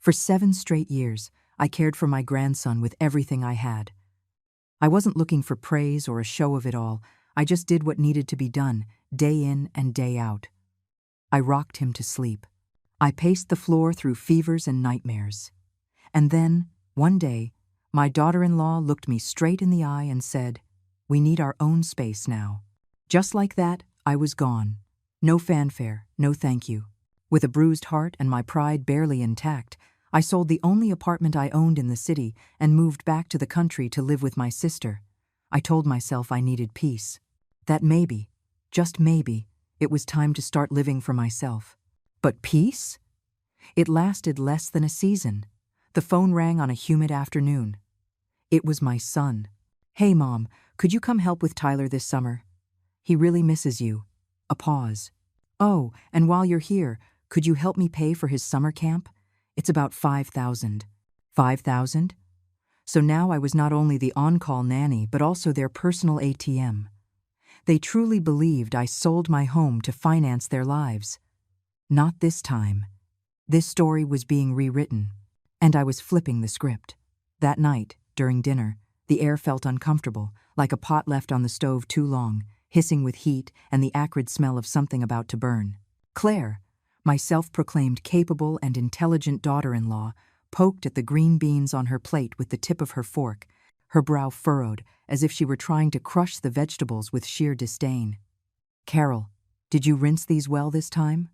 For 7 straight years, I cared for my grandson with everything I had. I wasn't looking for praise or a show of it all. I just did what needed to be done, day in and day out. I rocked him to sleep. I paced the floor through fevers and nightmares. And then, one day, my daughter-in-law looked me straight in the eye and said, "We need our own space now." Just like that, I was gone. No fanfare, no thank you. With a bruised heart and my pride barely intact, I sold the only apartment I owned in the city and moved back to the country to live with my sister. I told myself I needed peace. That maybe, just maybe, it was time to start living for myself. But peace? It lasted less than a season. The phone rang on a humid afternoon. It was my son. "Hey, Mom, could you come help with Tyler this summer? He really misses you." A pause. "Oh, and while you're here, could you help me pay for his summer camp? It's about $5,000. $5,000? So now I was not only the on-call nanny, but also their personal ATM. They truly believed I sold my home to finance their lives. Not this time. This story was being rewritten, and I was flipping the script. That night, during dinner, the air felt uncomfortable, like a pot left on the stove too long, hissing with heat and the acrid smell of something about to burn. Claire, my self-proclaimed capable and intelligent daughter-in-law, poked at the green beans on her plate with the tip of her fork, her brow furrowed as if she were trying to crush the vegetables with sheer disdain. "Carol, did you rinse these well this time?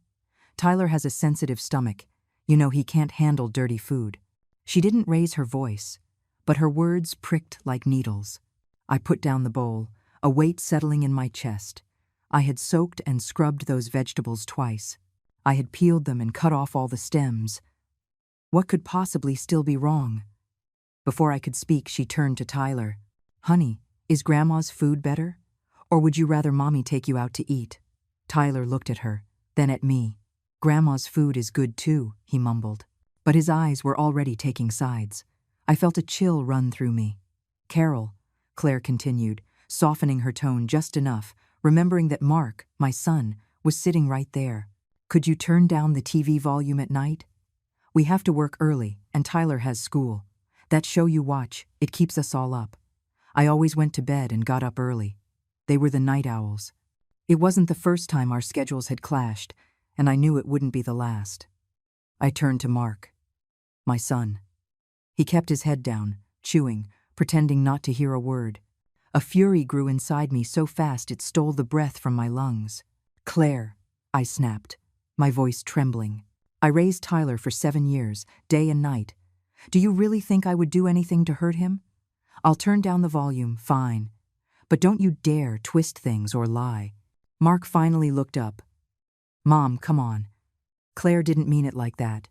Tyler has a sensitive stomach. You know he can't handle dirty food." She didn't raise her voice, but her words pricked like needles. I put down the bowl, a weight settling in my chest. I had soaked and scrubbed those vegetables twice. I had peeled them and cut off all the stems. What could possibly still be wrong? Before I could speak, she turned to Tyler. "Honey, is Grandma's food better? Or would you rather Mommy take you out to eat?" Tyler looked at her, then at me. "Grandma's food is good too," he mumbled. But his eyes were already taking sides. I felt a chill run through me. "Carol," Claire continued, softening her tone just enough, remembering that Mark, my son, was sitting right there. "Could you turn down the TV volume at night? We have to work early, and Tyler has school. That show you watch, it keeps us all up. I always went to bed and got up early. They were the night owls." It wasn't the first time our schedules had clashed, and I knew it wouldn't be the last. I turned to Mark, my son. He kept his head down, chewing, pretending not to hear a word. A fury grew inside me so fast it stole the breath from my lungs. "Claire," I snapped, my voice trembling. "I raised Tyler for 7 years, day and night. Do you really think I would do anything to hurt him? I'll turn down the volume, fine. But don't you dare twist things or lie." Mark finally looked up. "Mom, come on." Claire didn't mean it like that.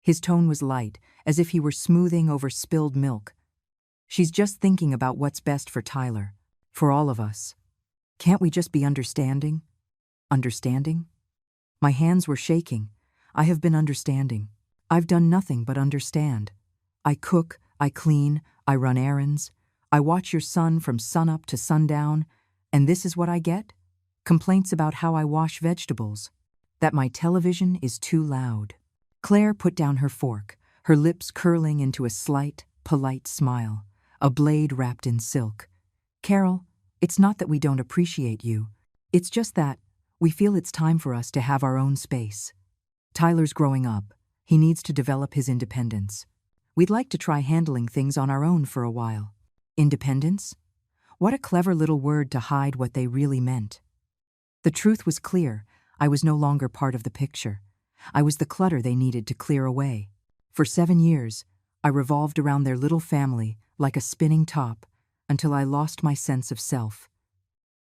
His tone was light, as if he were smoothing over spilled milk. "She's just thinking about what's best for Tyler, for all of us. Can't we just be understanding?" Understanding? My hands were shaking. I have been understanding. I've done nothing but understand. I cook, I clean, I run errands. I watch your son from sunup to sundown, and this is what I get? Complaints about how I wash vegetables. That my television is too loud. Claire put down her fork, her lips curling into a slight, polite smile, a blade wrapped in silk. "Carol, it's not that we don't appreciate you. It's just that we feel it's time for us to have our own space. Tyler's growing up. He needs to develop his independence. We'd like to try handling things on our own for a while." Independence? What a clever little word to hide what they really meant. The truth was clear. I was no longer part of the picture. I was the clutter they needed to clear away. For 7 years, I revolved around their little family like a spinning top until I lost my sense of self.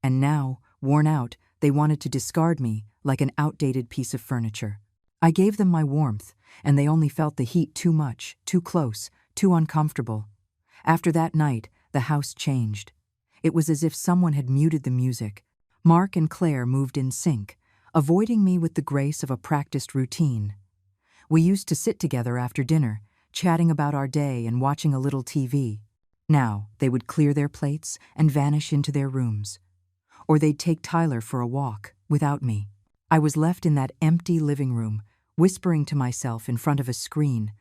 And now, worn out, they wanted to discard me like an outdated piece of furniture. I gave them my warmth, and they only felt the heat too much, too close, too uncomfortable. After that night, the house changed. It was as if someone had muted the music. Mark and Claire moved in sync, avoiding me with the grace of a practiced routine. We used to sit together after dinner, chatting about our day and watching a little TV. Now, they would clear their plates and vanish into their rooms. Or they'd take Tyler for a walk, without me. I was left in that empty living room, whispering to myself in front of a screen,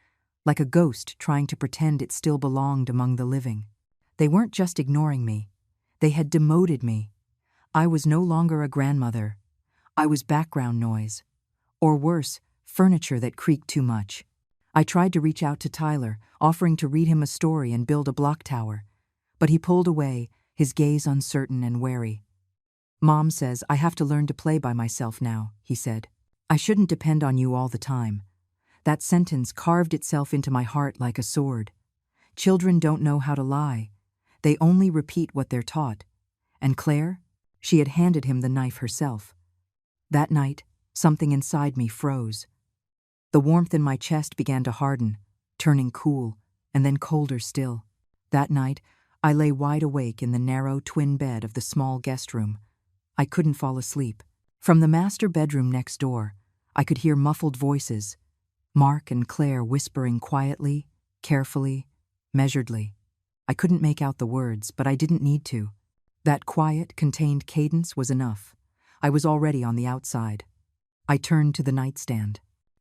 like a ghost trying to pretend it still belonged among the living. They weren't just ignoring me. They had demoted me. I was no longer a grandmother. I was background noise. Or worse, furniture that creaked too much. I tried to reach out to Tyler, offering to read him a story and build a block tower. But he pulled away, his gaze uncertain and wary. "Mom says I have to learn to play by myself now," he said. "I shouldn't depend on you all the time." That sentence carved itself into my heart like a sword. Children don't know how to lie. They only repeat what they're taught. And Claire? She had handed him the knife herself. That night, something inside me froze. The warmth in my chest began to harden, turning cool, and then colder still. That night, I lay wide awake in the narrow twin bed of the small guest room. I couldn't fall asleep. From the master bedroom next door, I could hear muffled voices, Mark and Claire whispering quietly, carefully, measuredly. I couldn't make out the words, but I didn't need to. That quiet, contained cadence was enough. I was already on the outside. I turned to the nightstand.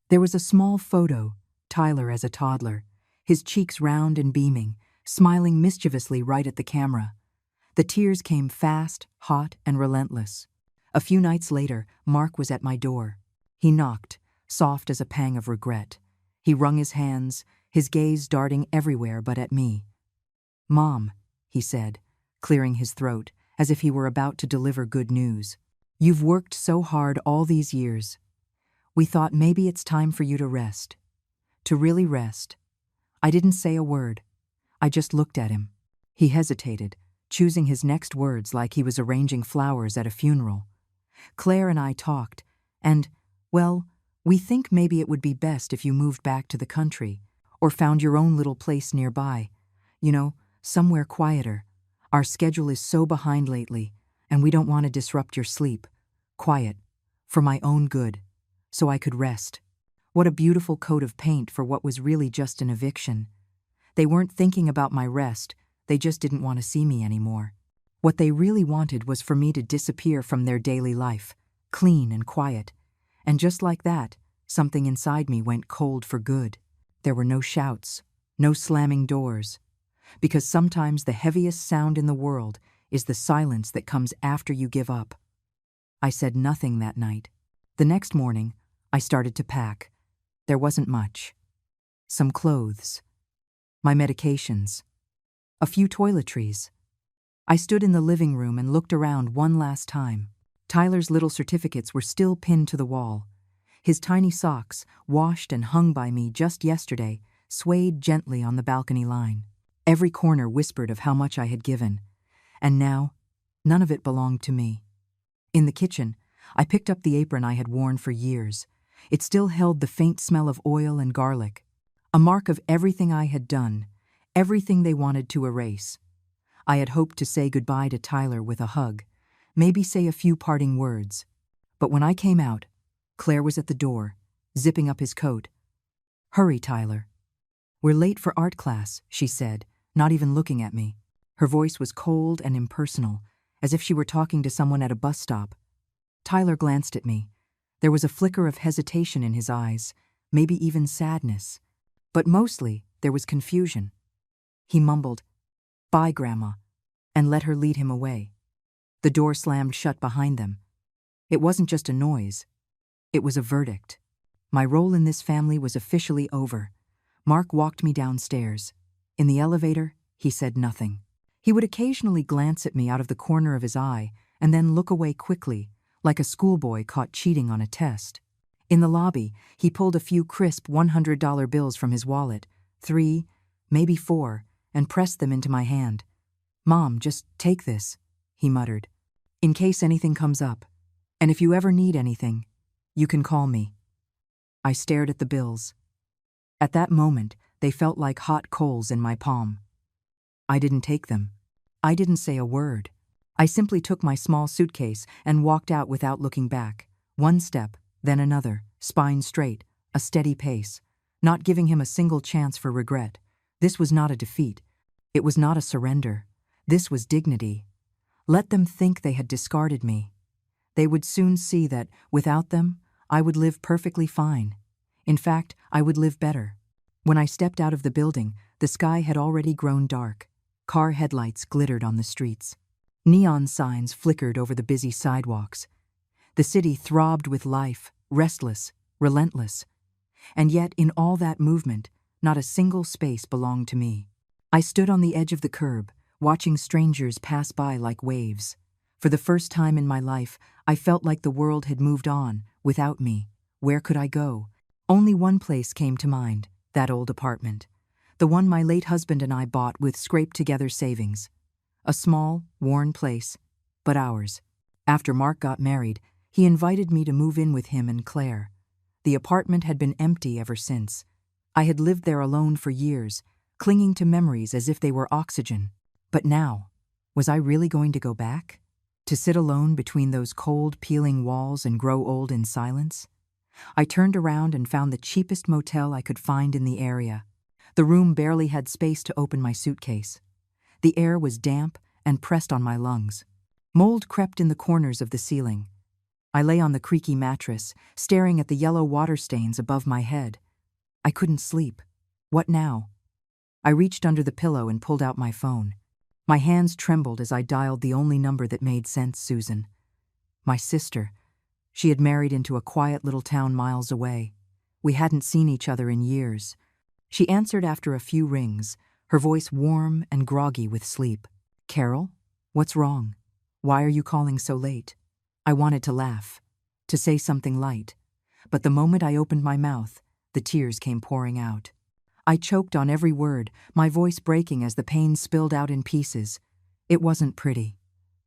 There was a small photo, Tyler as a toddler, his cheeks round and beaming, smiling mischievously right at the camera. The tears came fast, hot, and relentless. A few nights later, Mark was at my door. He knocked, soft as a pang of regret. He wrung his hands, his gaze darting everywhere but at me. "Mom," he said, clearing his throat, as if he were about to deliver good news. "You've worked so hard all these years. We thought maybe it's time for you to rest. To really rest." I didn't say a word. I just looked at him. He hesitated, choosing his next words like he was arranging flowers at a funeral. "Claire and I talked, and, well, we think maybe it would be best if you moved back to the country, or found your own little place nearby. You know, somewhere quieter. Our schedule is so behind lately, and we don't want to disrupt your sleep. Quiet, for my own good, so I could rest." What a beautiful coat of paint for what was really just an eviction. They weren't thinking about my rest, they just didn't want to see me anymore. What they really wanted was for me to disappear from their daily life, clean and quiet. And just like that, something inside me went cold for good. There were no shouts, no slamming doors. Because sometimes the heaviest sound in the world is the silence that comes after you give up. I said nothing that night. The next morning, I started to pack. There wasn't much. Some clothes. My medications. A few toiletries. I stood in the living room and looked around one last time. Tyler's little certificates were still pinned to the wall. His tiny socks, washed and hung by me just yesterday, swayed gently on the balcony line. Every corner whispered of how much I had given. And now, none of it belonged to me. In the kitchen, I picked up the apron I had worn for years. It still held the faint smell of oil and garlic, a mark of everything I had done, everything they wanted to erase. I had hoped to say goodbye to Tyler with a hug, maybe say a few parting words. But when I came out, Claire was at the door, zipping up his coat. "Hurry, Tyler." "We're late for art class," she said, not even looking at me. Her voice was cold and impersonal, as if she were talking to someone at a bus stop. Tyler glanced at me. There was a flicker of hesitation in his eyes, maybe even sadness. But mostly, there was confusion. He mumbled, "Bye, Grandma," and let her lead him away. The door slammed shut behind them. It wasn't just a noise. It was a verdict. My role in this family was officially over. Mark walked me downstairs. In the elevator, he said nothing. He would occasionally glance at me out of the corner of his eye and then look away quickly, like a schoolboy caught cheating on a test. In the lobby, he pulled a few crisp $100 bills from his wallet, 3, maybe 4, and pressed them into my hand. "Mom, just take this," he muttered, "in case anything comes up. And if you ever need anything, you can call me." I stared at the bills. At that moment, they felt like hot coals in my palm. I didn't take them. I didn't say a word. I simply took my small suitcase and walked out without looking back. One step, then another, spine straight, a steady pace, not giving him a single chance for regret. This was not a defeat. It was not a surrender. This was dignity. Let them think they had discarded me. They would soon see that, without them, I would live perfectly fine. In fact, I would live better. When I stepped out of the building, the sky had already grown dark. Car headlights glittered on the streets. Neon signs flickered over the busy sidewalks. The city throbbed with life, restless, relentless. And yet, in all that movement, not a single space belonged to me. I stood on the edge of the curb, watching strangers pass by like waves. For the first time in my life, I felt like the world had moved on, without me. Where could I go? Only one place came to mind, that old apartment. The one my late husband and I bought with scraped-together savings. A small, worn place, but ours. After Mark got married, he invited me to move in with him and Claire. The apartment had been empty ever since. I had lived there alone for years, clinging to memories as if they were oxygen. But now, was I really going to go back? To sit alone between those cold, peeling walls and grow old in silence? I turned around and found the cheapest motel I could find in the area. The room barely had space to open my suitcase. The air was damp and pressed on my lungs. Mold crept in the corners of the ceiling. I lay on the creaky mattress, staring at the yellow water stains above my head. I couldn't sleep. What now? I reached under the pillow and pulled out my phone. My hands trembled as I dialed the only number that made sense, Susan. My sister. She had married into a quiet little town miles away. We hadn't seen each other in years. She answered after a few rings, her voice warm and groggy with sleep. Carol, what's wrong? Why are you calling so late? I wanted to laugh, to say something light, but the moment I opened my mouth, the tears came pouring out. I choked on every word, my voice breaking as the pain spilled out in pieces. It wasn't pretty.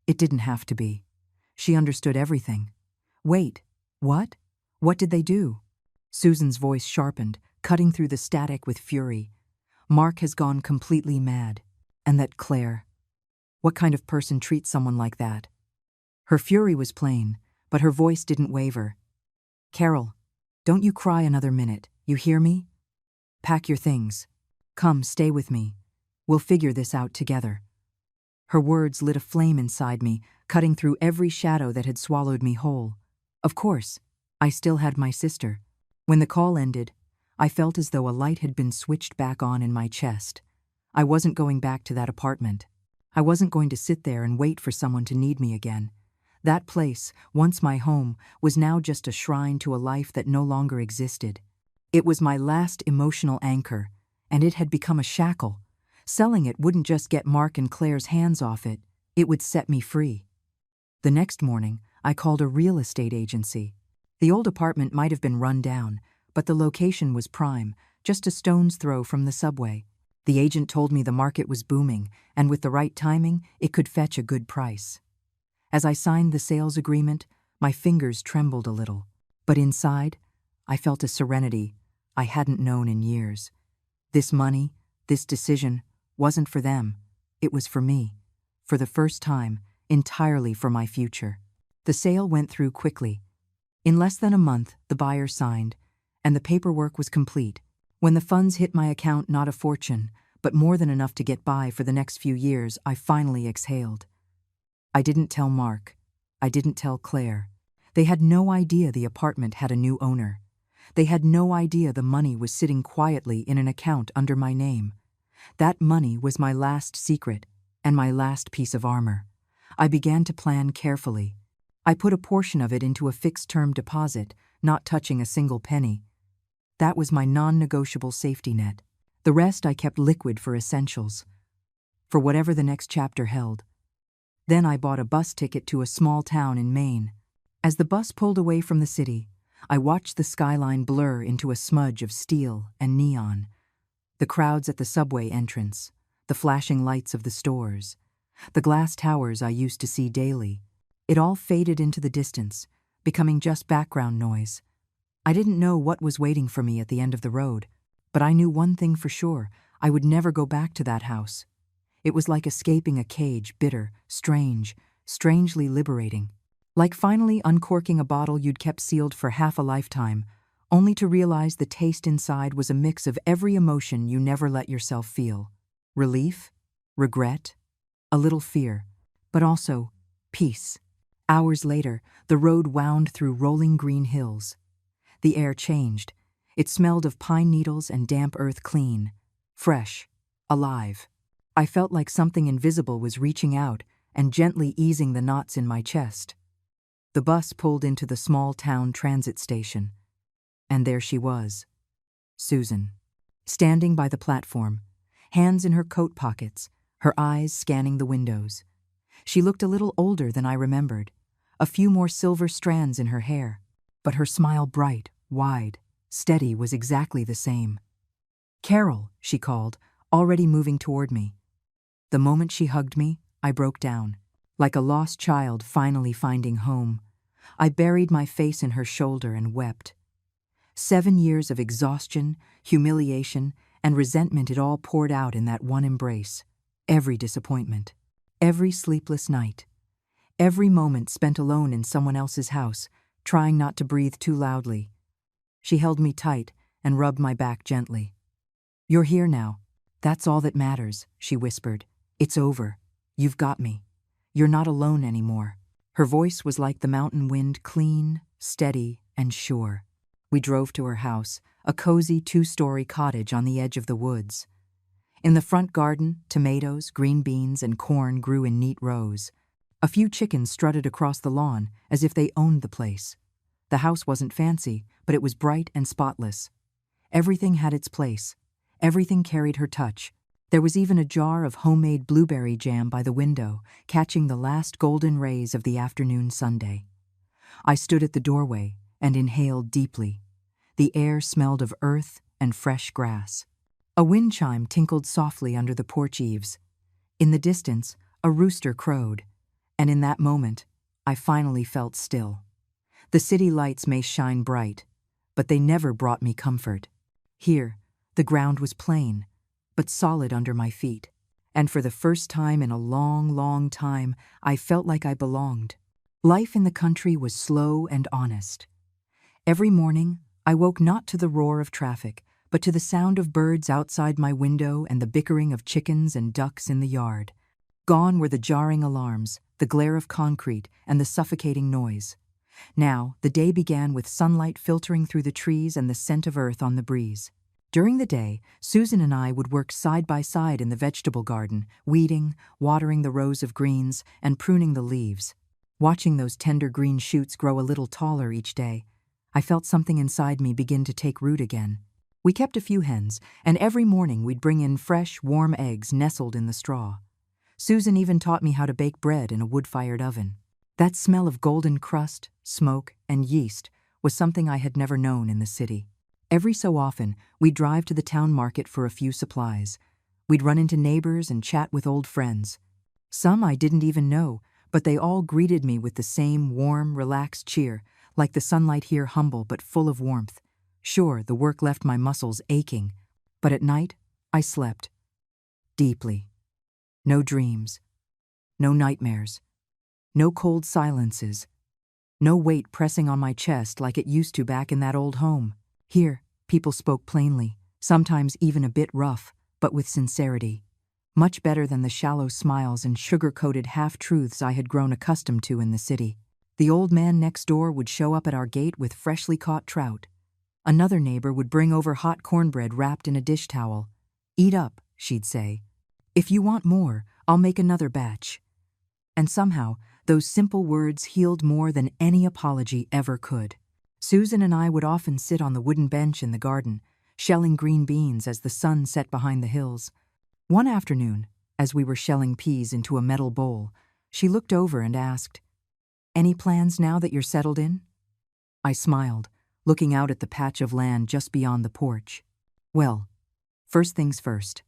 It didn't have to be. She understood everything. Wait, what? What did they do? Susan's voice sharpened, cutting through the static with fury. Mark has gone completely mad. And that Claire. What kind of person treats someone like that? Her fury was plain, but her voice didn't waver. Carol, don't you cry another minute, you hear me? Pack your things. Come, stay with me. We'll figure this out together. Her words lit a flame inside me, cutting through every shadow that had swallowed me whole. Of course, I still had my sister. When the call ended, I felt as though a light had been switched back on in my chest. I wasn't going back to that apartment. I wasn't going to sit there and wait for someone to need me again. That place, once my home, was now just a shrine to a life that no longer existed. It was my last emotional anchor, and it had become a shackle. Selling it wouldn't just get Mark and Claire's hands off it, it would set me free. The next morning, I called a real estate agency. The old apartment might have been run down, but the location was prime, just a stone's throw from the subway. The agent told me the market was booming, and with the right timing, it could fetch a good price. As I signed the sales agreement, my fingers trembled a little, but inside, I felt a serenity I hadn't known in years. This money, this decision, wasn't for them. It was for me. For the first time, entirely for my future. The sale went through quickly. In less than a month, the buyer signed, and the paperwork was complete. When the funds hit my account, not a fortune, but more than enough to get by for the next few years, I finally exhaled. I didn't tell Mark. I didn't tell Claire. They had no idea the apartment had a new owner. They had no idea the money was sitting quietly in an account under my name. That money was my last secret and my last piece of armor. I began to plan carefully. I put a portion of it into a fixed-term deposit, not touching a single penny. That was my non-negotiable safety net. The rest I kept liquid for essentials, for whatever the next chapter held. Then I bought a bus ticket to a small town in Maine. As the bus pulled away from the city, I watched the skyline blur into a smudge of steel and neon. The crowds at the subway entrance, the flashing lights of the stores, the glass towers I used to see daily. It all faded into the distance, becoming just background noise. I didn't know what was waiting for me at the end of the road, but I knew one thing for sure: I would never go back to that house. It was like escaping a cage, bitter, strange, strangely liberating. Like finally uncorking a bottle you'd kept sealed for half a lifetime, only to realize the taste inside was a mix of every emotion you never let yourself feel. Relief, regret, a little fear, but also peace. Hours later, the road wound through rolling green hills. The air changed. It smelled of pine needles and damp earth, clean, fresh, alive. I felt like something invisible was reaching out and gently easing the knots in my chest. The bus pulled into the small town transit station, and there she was, Susan, standing by the platform, hands in her coat pockets, her eyes scanning the windows. She looked a little older than I remembered, a few more silver strands in her hair, but her smile, bright, wide, steady, was exactly the same. "Carol," she called, already moving toward me. The moment she hugged me, I broke down, like a lost child finally finding home. I buried my face in her shoulder and wept. 7 years of exhaustion, humiliation, and resentment, it all poured out in that one embrace. Every disappointment, every sleepless night, every moment spent alone in someone else's house, trying not to breathe too loudly. She held me tight and rubbed my back gently. "You're here now. That's all that matters," she whispered. "It's over. You've got me. You're not alone anymore." Her voice was like the mountain wind, clean, steady, and sure. We drove to her house, a cozy 2-story cottage on the edge of the woods. In the front garden, tomatoes, green beans, and corn grew in neat rows. A few chickens strutted across the lawn as if they owned the place. The house wasn't fancy, but it was bright and spotless. Everything had its place. Everything carried her touch. There was even a jar of homemade blueberry jam by the window, catching the last golden rays of the afternoon sunday. I stood at the doorway and inhaled deeply. The air smelled of earth and fresh grass. A wind chime tinkled softly under the porch eaves. In the distance, a rooster crowed, and in that moment, I finally felt still. The city lights may shine bright, but they never brought me comfort. Here, the ground was plain, but solid under my feet, and for the first time in a long, long time, I felt like I belonged. Life in the country was slow and honest. Every morning, I woke not to the roar of traffic, but to the sound of birds outside my window and the bickering of chickens and ducks in the yard. Gone were the jarring alarms, the glare of concrete, and the suffocating noise. Now, the day began with sunlight filtering through the trees and the scent of earth on the breeze. During the day, Susan and I would work side by side in the vegetable garden, weeding, watering the rows of greens, and pruning the leaves. Watching those tender green shoots grow a little taller each day, I felt something inside me begin to take root again. We kept a few hens, and every morning we'd bring in fresh, warm eggs nestled in the straw. Susan even taught me how to bake bread in a wood-fired oven. That smell of golden crust, smoke, and yeast was something I had never known in the city. Every so often, we'd drive to the town market for a few supplies. We'd run into neighbors and chat with old friends. Some I didn't even know, but they all greeted me with the same warm, relaxed cheer, like the sunlight here, humble but full of warmth. Sure, the work left my muscles aching, but at night, I slept deeply. No dreams, no nightmares, no cold silences, no weight pressing on my chest like it used to back in that old home. Here, people spoke plainly, sometimes even a bit rough, but with sincerity. Much better than the shallow smiles and sugar-coated half-truths I had grown accustomed to in the city. The old man next door would show up at our gate with freshly caught trout. Another neighbor would bring over hot cornbread wrapped in a dish towel. "Eat up," she'd say. "If you want more, I'll make another batch." And somehow, those simple words healed more than any apology ever could. Susan and I would often sit on the wooden bench in the garden, shelling green beans as the sun set behind the hills. One afternoon, as we were shelling peas into a metal bowl, she looked over and asked, "Any plans now that you're settled in?" I smiled, looking out at the patch of land just beyond the porch. "Well, first things first.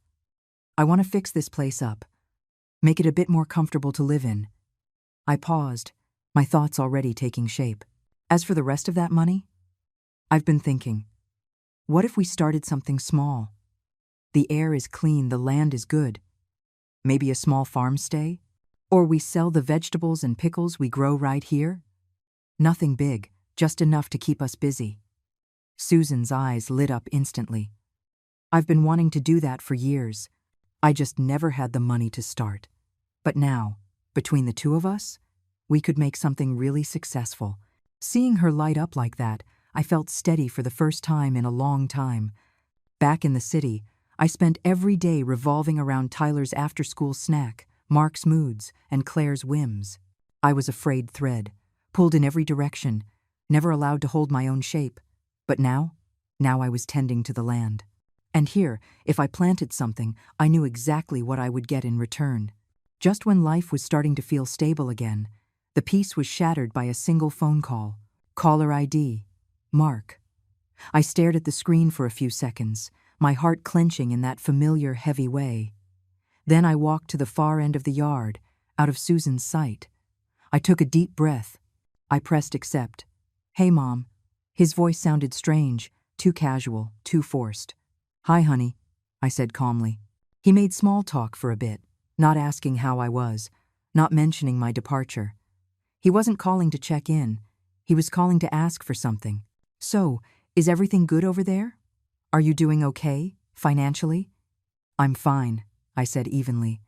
I want to fix this place up, make it a bit more comfortable to live in." I paused, my thoughts already taking shape. As for the rest of that money, I've been thinking, what if we started something small? The air is clean, the land is good. Maybe a small farm stay? Or we sell the vegetables and pickles we grow right here? Nothing big, just enough to keep us busy. Susan's eyes lit up instantly. I've been wanting to do that for years. I just never had the money to start. But now, between the two of us, we could make something really successful. Seeing her light up like that, I felt steady for the first time in a long time. Back in the city, I spent every day revolving around Tyler's after-school snack, Mark's moods, and Claire's whims. I was a frayed thread, pulled in every direction, never allowed to hold my own shape. But now I was tending to the land. And here, if I planted something, I knew exactly what I would get in return. Just when life was starting to feel stable again, the peace was shattered by a single phone call. Caller ID, Mark. I stared at the screen for a few seconds, my heart clenching in that familiar, heavy way. Then I walked to the far end of the yard, out of Susan's sight. I took a deep breath. I pressed accept. "Hey, Mom." His voice sounded strange, too casual, too forced. "Hi, honey," I said calmly. He made small talk for a bit, not asking how I was, not mentioning my departure. He wasn't calling to check in. He was calling to ask for something. "So, is everything good over there? Are you doing okay, financially?" "I'm fine," I said evenly.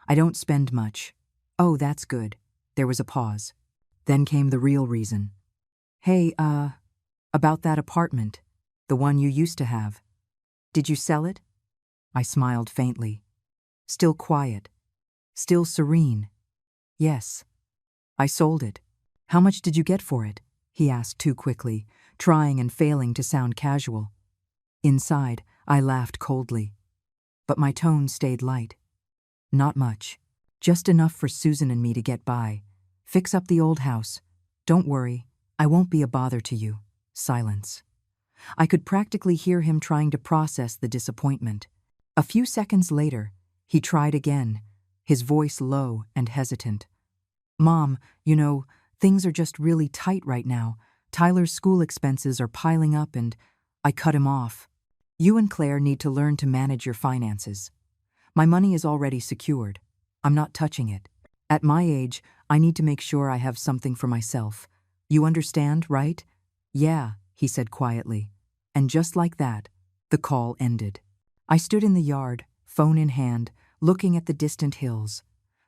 "I don't spend much." "Oh, that's good." There was a pause. Then came the real reason. "Hey, about that apartment, the one you used to have. Did you sell it?" I smiled faintly. Still quiet. Still serene. "Yes. I sold it." "How much did you get for it?" he asked too quickly, trying and failing to sound casual. Inside, I laughed coldly. But my tone stayed light. "Not much. Just enough for Susan and me to get by. Fix up the old house. Don't worry, I won't be a bother to you." Silence. I could practically hear him trying to process the disappointment. A few seconds later, he tried again, his voice low and hesitant. "Mom, things are just really tight right now. Tyler's school expenses are piling up and..." I cut him off. "You and Claire need to learn to manage your finances. My money is already secured. I'm not touching it. At my age, I need to make sure I have something for myself. You understand, right?" "Yeah," he said quietly. And just like that, the call ended. I stood in the yard, phone in hand, looking at the distant hills.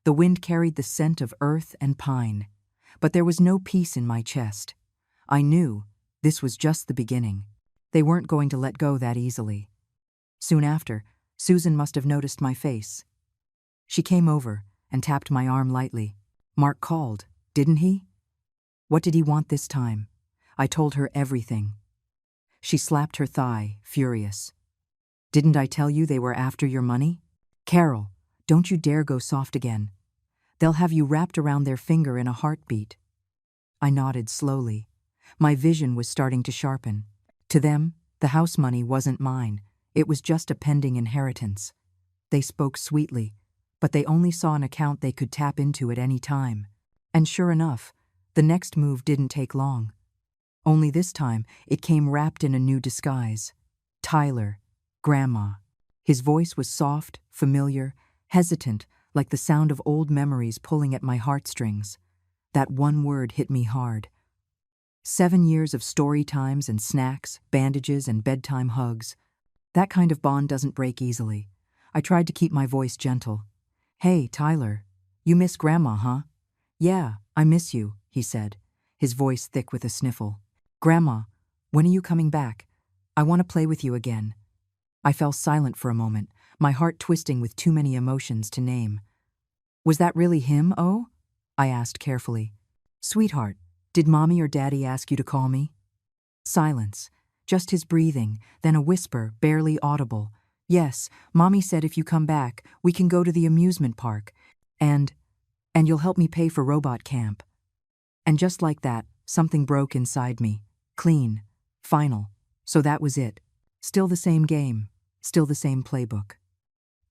The wind carried the scent of earth and pine. But there was no peace in my chest. I knew this was just the beginning. They weren't going to let go that easily. Soon after, Susan must have noticed my face. She came over and tapped my arm lightly. "Mark called, didn't he? What did he want this time?" I told her everything. She slapped her thigh, furious. "Didn't I tell you they were after your money? Carol, don't you dare go soft again. They'll have you wrapped around their finger in a heartbeat." I nodded slowly. My vision was starting to sharpen. To them, the house money wasn't mine. It was just a pending inheritance. They spoke sweetly, but they only saw an account they could tap into at any time. And sure enough, the next move didn't take long. Only this time, it came wrapped in a new disguise. Tyler, Grandma. His voice was soft, familiar, hesitant, like the sound of old memories pulling at my heartstrings. That one word hit me hard. 7 years of story times and snacks, bandages and bedtime hugs. That kind of bond doesn't break easily. I tried to keep my voice gentle. "Hey, Tyler, you miss Grandma, huh?" "Yeah, I miss you," he said, his voice thick with a sniffle. "Grandma, when are you coming back? I want to play with you again." I fell silent for a moment, my heart twisting with too many emotions to name. "Was that really him, oh?" I asked carefully. "Sweetheart, did Mommy or Daddy ask you to call me?" Silence, just his breathing, then a whisper, barely audible. "Yes, Mommy said if you come back, we can go to the amusement park, and you'll help me pay for robot camp." And just like that, something broke inside me. Clean. Final. So that was it. Still the same game. Still the same playbook.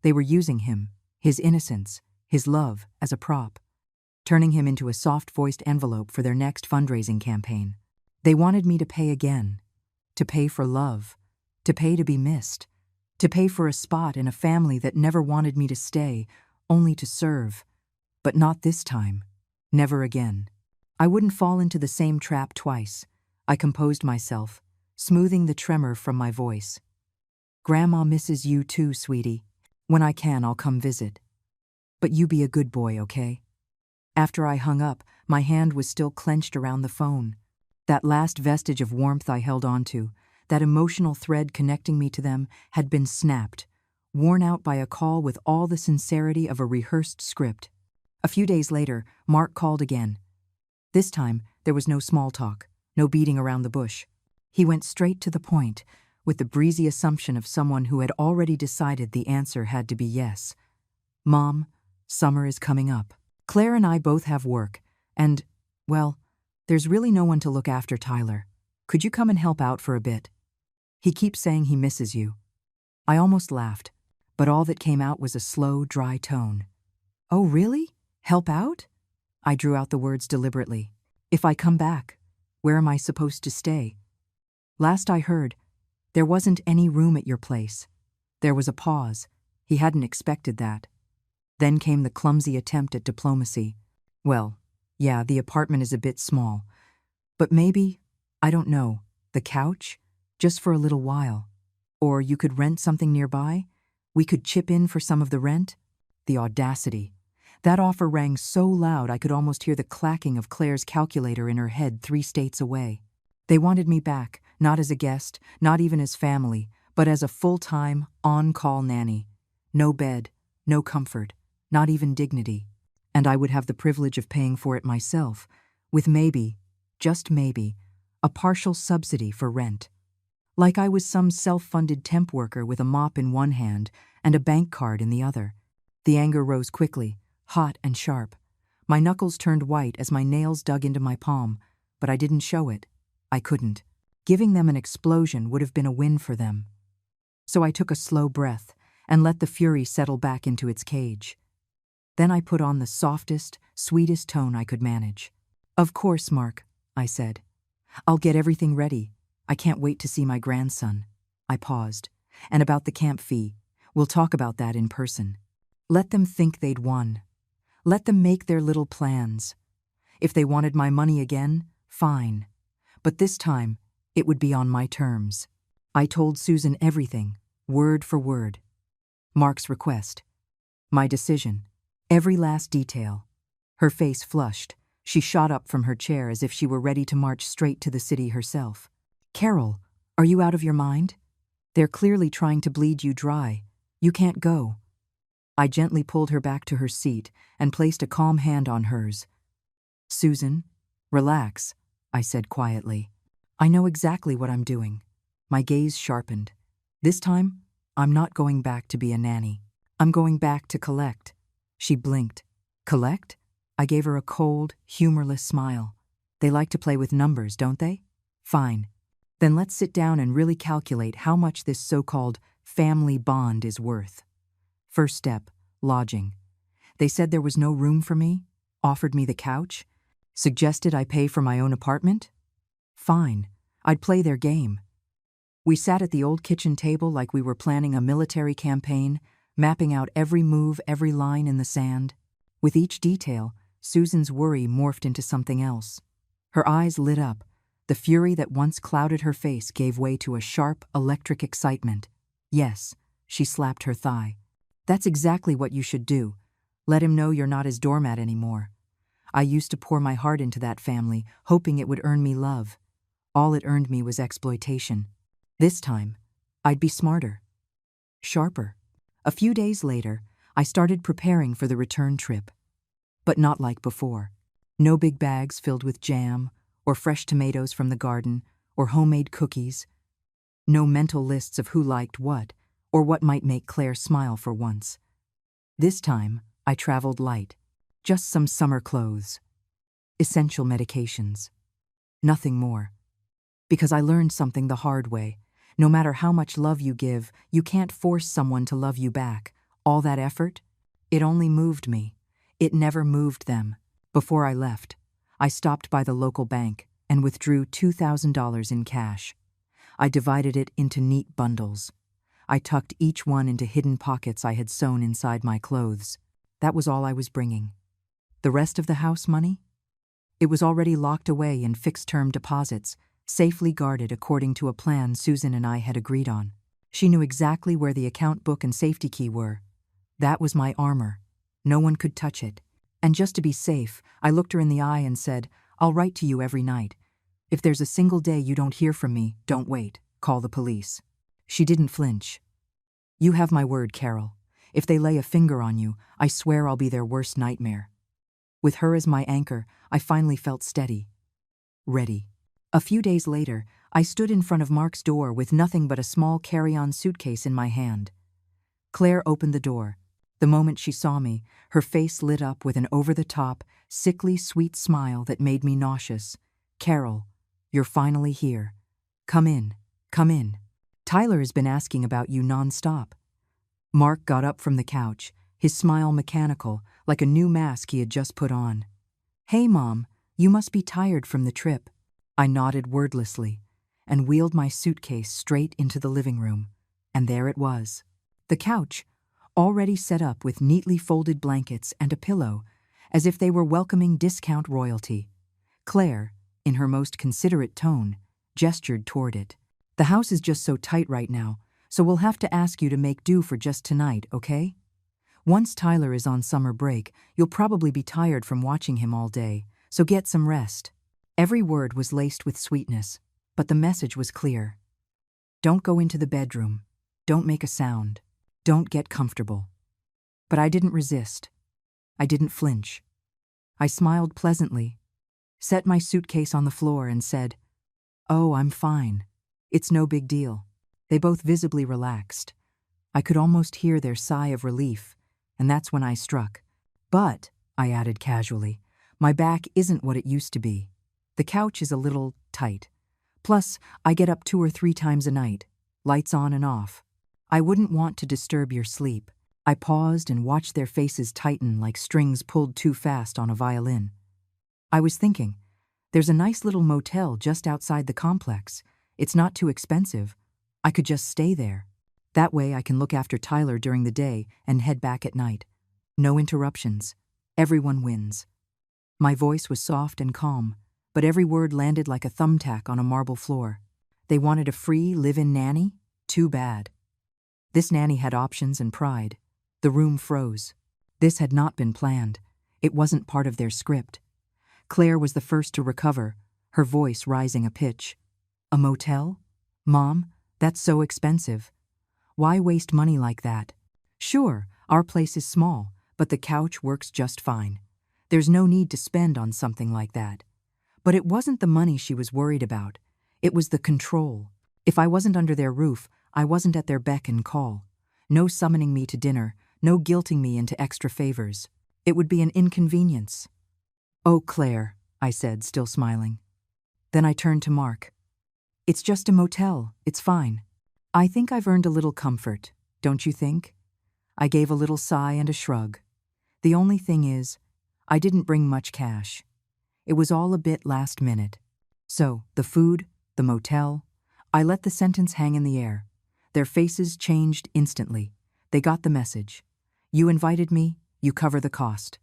They were using him, his innocence, his love, as a prop, turning him into a soft-voiced envelope for their next fundraising campaign. They wanted me to pay again. To pay for love. To pay to be missed. To pay for a spot in a family that never wanted me to stay, only to serve. But not this time. Never again. I wouldn't fall into the same trap twice. I composed myself, smoothing the tremor from my voice. "Grandma misses you too, sweetie. When I can, I'll come visit. But you be a good boy, okay?" After I hung up, my hand was still clenched around the phone. That last vestige of warmth I held onto, that emotional thread connecting me to them, had been snapped, worn out by a call with all the sincerity of a rehearsed script. A few days later, Mark called again. This time, there was no small talk, no beating around the bush. He went straight to the point, with the breezy assumption of someone who had already decided the answer had to be yes. "Mom, summer is coming up. Claire and I both have work, and, well, there's really no one to look after Tyler. Could you come and help out for a bit? He keeps saying he misses you." I almost laughed, but all that came out was a slow, dry tone. "Oh, really? Help out?" I drew out the words deliberately. "If I come back, where am I supposed to stay? Last I heard, there wasn't any room at your place." There was a pause. He hadn't expected that. Then came the clumsy attempt at diplomacy. "Well, yeah, the apartment is a bit small. But maybe, I don't know, the couch? Just for a little while. Or you could rent something nearby? We could chip in for some of the rent?" The audacity. That offer rang so loud I could almost hear the clacking of Claire's calculator in her head 3 states away. They wanted me back, not as a guest, not even as family, but as a full-time, on-call nanny. No bed, no comfort, not even dignity. And I would have the privilege of paying for it myself, with maybe, just maybe, a partial subsidy for rent. Like I was some self-funded temp worker with a mop in one hand and a bank card in the other. The anger rose quickly, hot and sharp. My knuckles turned white as my nails dug into my palm, but I didn't show it. I couldn't. Giving them an explosion would have been a win for them. So I took a slow breath and let the fury settle back into its cage. Then I put on the softest, sweetest tone I could manage. "Of course, Mark," I said. "I'll get everything ready. I can't wait to see my grandson." I paused. "And about the camp fee, we'll talk about that in person. Let them think they'd won. Let them make their little plans. If they wanted my money again, fine. But this time, it would be on my terms." I told Susan everything, word for word. Mark's request. My decision. Every last detail. Her face flushed. She shot up from her chair as if she were ready to march straight to the city herself. "Carol, are you out of your mind? They're clearly trying to bleed you dry. You can't go." I gently pulled her back to her seat and placed a calm hand on hers. "Susan, relax," I said quietly. "I know exactly what I'm doing." My gaze sharpened. "This time, I'm not going back to be a nanny. I'm going back to collect." She blinked. "Collect?" I gave her a cold, humorless smile. "They like to play with numbers, don't they? Fine. Then let's sit down and really calculate how much this so-called family bond is worth." First step, lodging. They said there was no room for me, offered me the couch, suggested I pay for my own apartment. Fine, I'd play their game. We sat at the old kitchen table like we were planning a military campaign, mapping out every move, every line in the sand. With each detail, Susan's worry morphed into something else. Her eyes lit up. The fury that once clouded her face gave way to a sharp, electric excitement. "Yes," she slapped her thigh. "That's exactly what you should do. Let him know you're not his doormat anymore. I used to pour my heart into that family, hoping it would earn me love. All it earned me was exploitation. This time, I'd be smarter. Sharper." A few days later, I started preparing for the return trip. But not like before. No big bags filled with jam, or fresh tomatoes from the garden, or homemade cookies. No mental lists of who liked what, or what might make Claire smile for once. This time, I traveled light. Just some summer clothes. Essential medications. Nothing more. Because I learned something the hard way. No matter how much love you give, you can't force someone to love you back. All that effort, it only moved me. It never moved them. Before I left, I stopped by the local bank and withdrew $2,000 in cash. I divided it into neat bundles. I tucked each one into hidden pockets I had sewn inside my clothes. That was all I was bringing. The rest of the house money? It was already locked away in fixed-term deposits, safely guarded according to a plan Susan and I had agreed on. She knew exactly where the account book and safety key were. That was my armor. No one could touch it. And just to be safe, I looked her in the eye and said, "I'll write to you every night. If there's a single day you don't hear from me, don't wait. Call the police. She didn't flinch. You have my word, Carol. If they lay a finger on you, I swear I'll be their worst nightmare. With her as my anchor, I finally felt steady. Ready. A few days later, I stood in front of Mark's door with nothing but a small carry-on suitcase in my hand. Claire opened the door. The moment she saw me, her face lit up with an over-the-top, sickly sweet smile that made me nauseous. Carol, you're finally here. Come in, come in. Tyler has been asking about you non-stop. Mark got up from the couch, his smile mechanical, like a new mask he had just put on. Hey, Mom, you must be tired from the trip. I nodded wordlessly and wheeled my suitcase straight into the living room. And there it was. The couch, already set up with neatly folded blankets and a pillow, as if they were welcoming discount royalty. Claire, in her most considerate tone, gestured toward it. The house is just so tight right now, so we'll have to ask you to make do for just tonight, okay? Once Tyler is on summer break, you'll probably be tired from watching him all day, so get some rest. Every word was laced with sweetness, but the message was clear. Don't go into the bedroom. Don't make a sound. Don't get comfortable. But I didn't resist. I didn't flinch. I smiled pleasantly, set my suitcase on the floor and said, "Oh, I'm fine. It's no big deal." They both visibly relaxed. I could almost hear their sigh of relief, and that's when I struck. But, I added casually, my back isn't what it used to be. The couch is a little tight. Plus, I get up 2 or 3 times a night, lights on and off. I wouldn't want to disturb your sleep. I paused and watched their faces tighten like strings pulled too fast on a violin. I was thinking, there's a nice little motel just outside the complex. It's not too expensive. I could just stay there. That way I can look after Tyler during the day and head back at night. No interruptions. Everyone wins. My voice was soft and calm, but every word landed like a thumbtack on a marble floor. They wanted a free live-in nanny? Too bad. This nanny had options and pride. The room froze. This had not been planned. It wasn't part of their script. Claire was the first to recover, her voice rising a pitch. A motel? Mom, that's so expensive. Why waste money like that? Sure, our place is small, but the couch works just fine. There's no need to spend on something like that. But it wasn't the money she was worried about. It was the control. If I wasn't under their roof, I wasn't at their beck and call. No summoning me to dinner, no guilting me into extra favors. It would be an inconvenience. Oh, Claire, I said, still smiling. Then I turned to Mark. It's just a motel, it's fine. I think I've earned a little comfort, don't you think? I gave a little sigh and a shrug. The only thing is, I didn't bring much cash. It was all a bit last minute. So, the food, the motel, I let the sentence hang in the air. Their faces changed instantly. They got the message. You invited me, you cover the cost.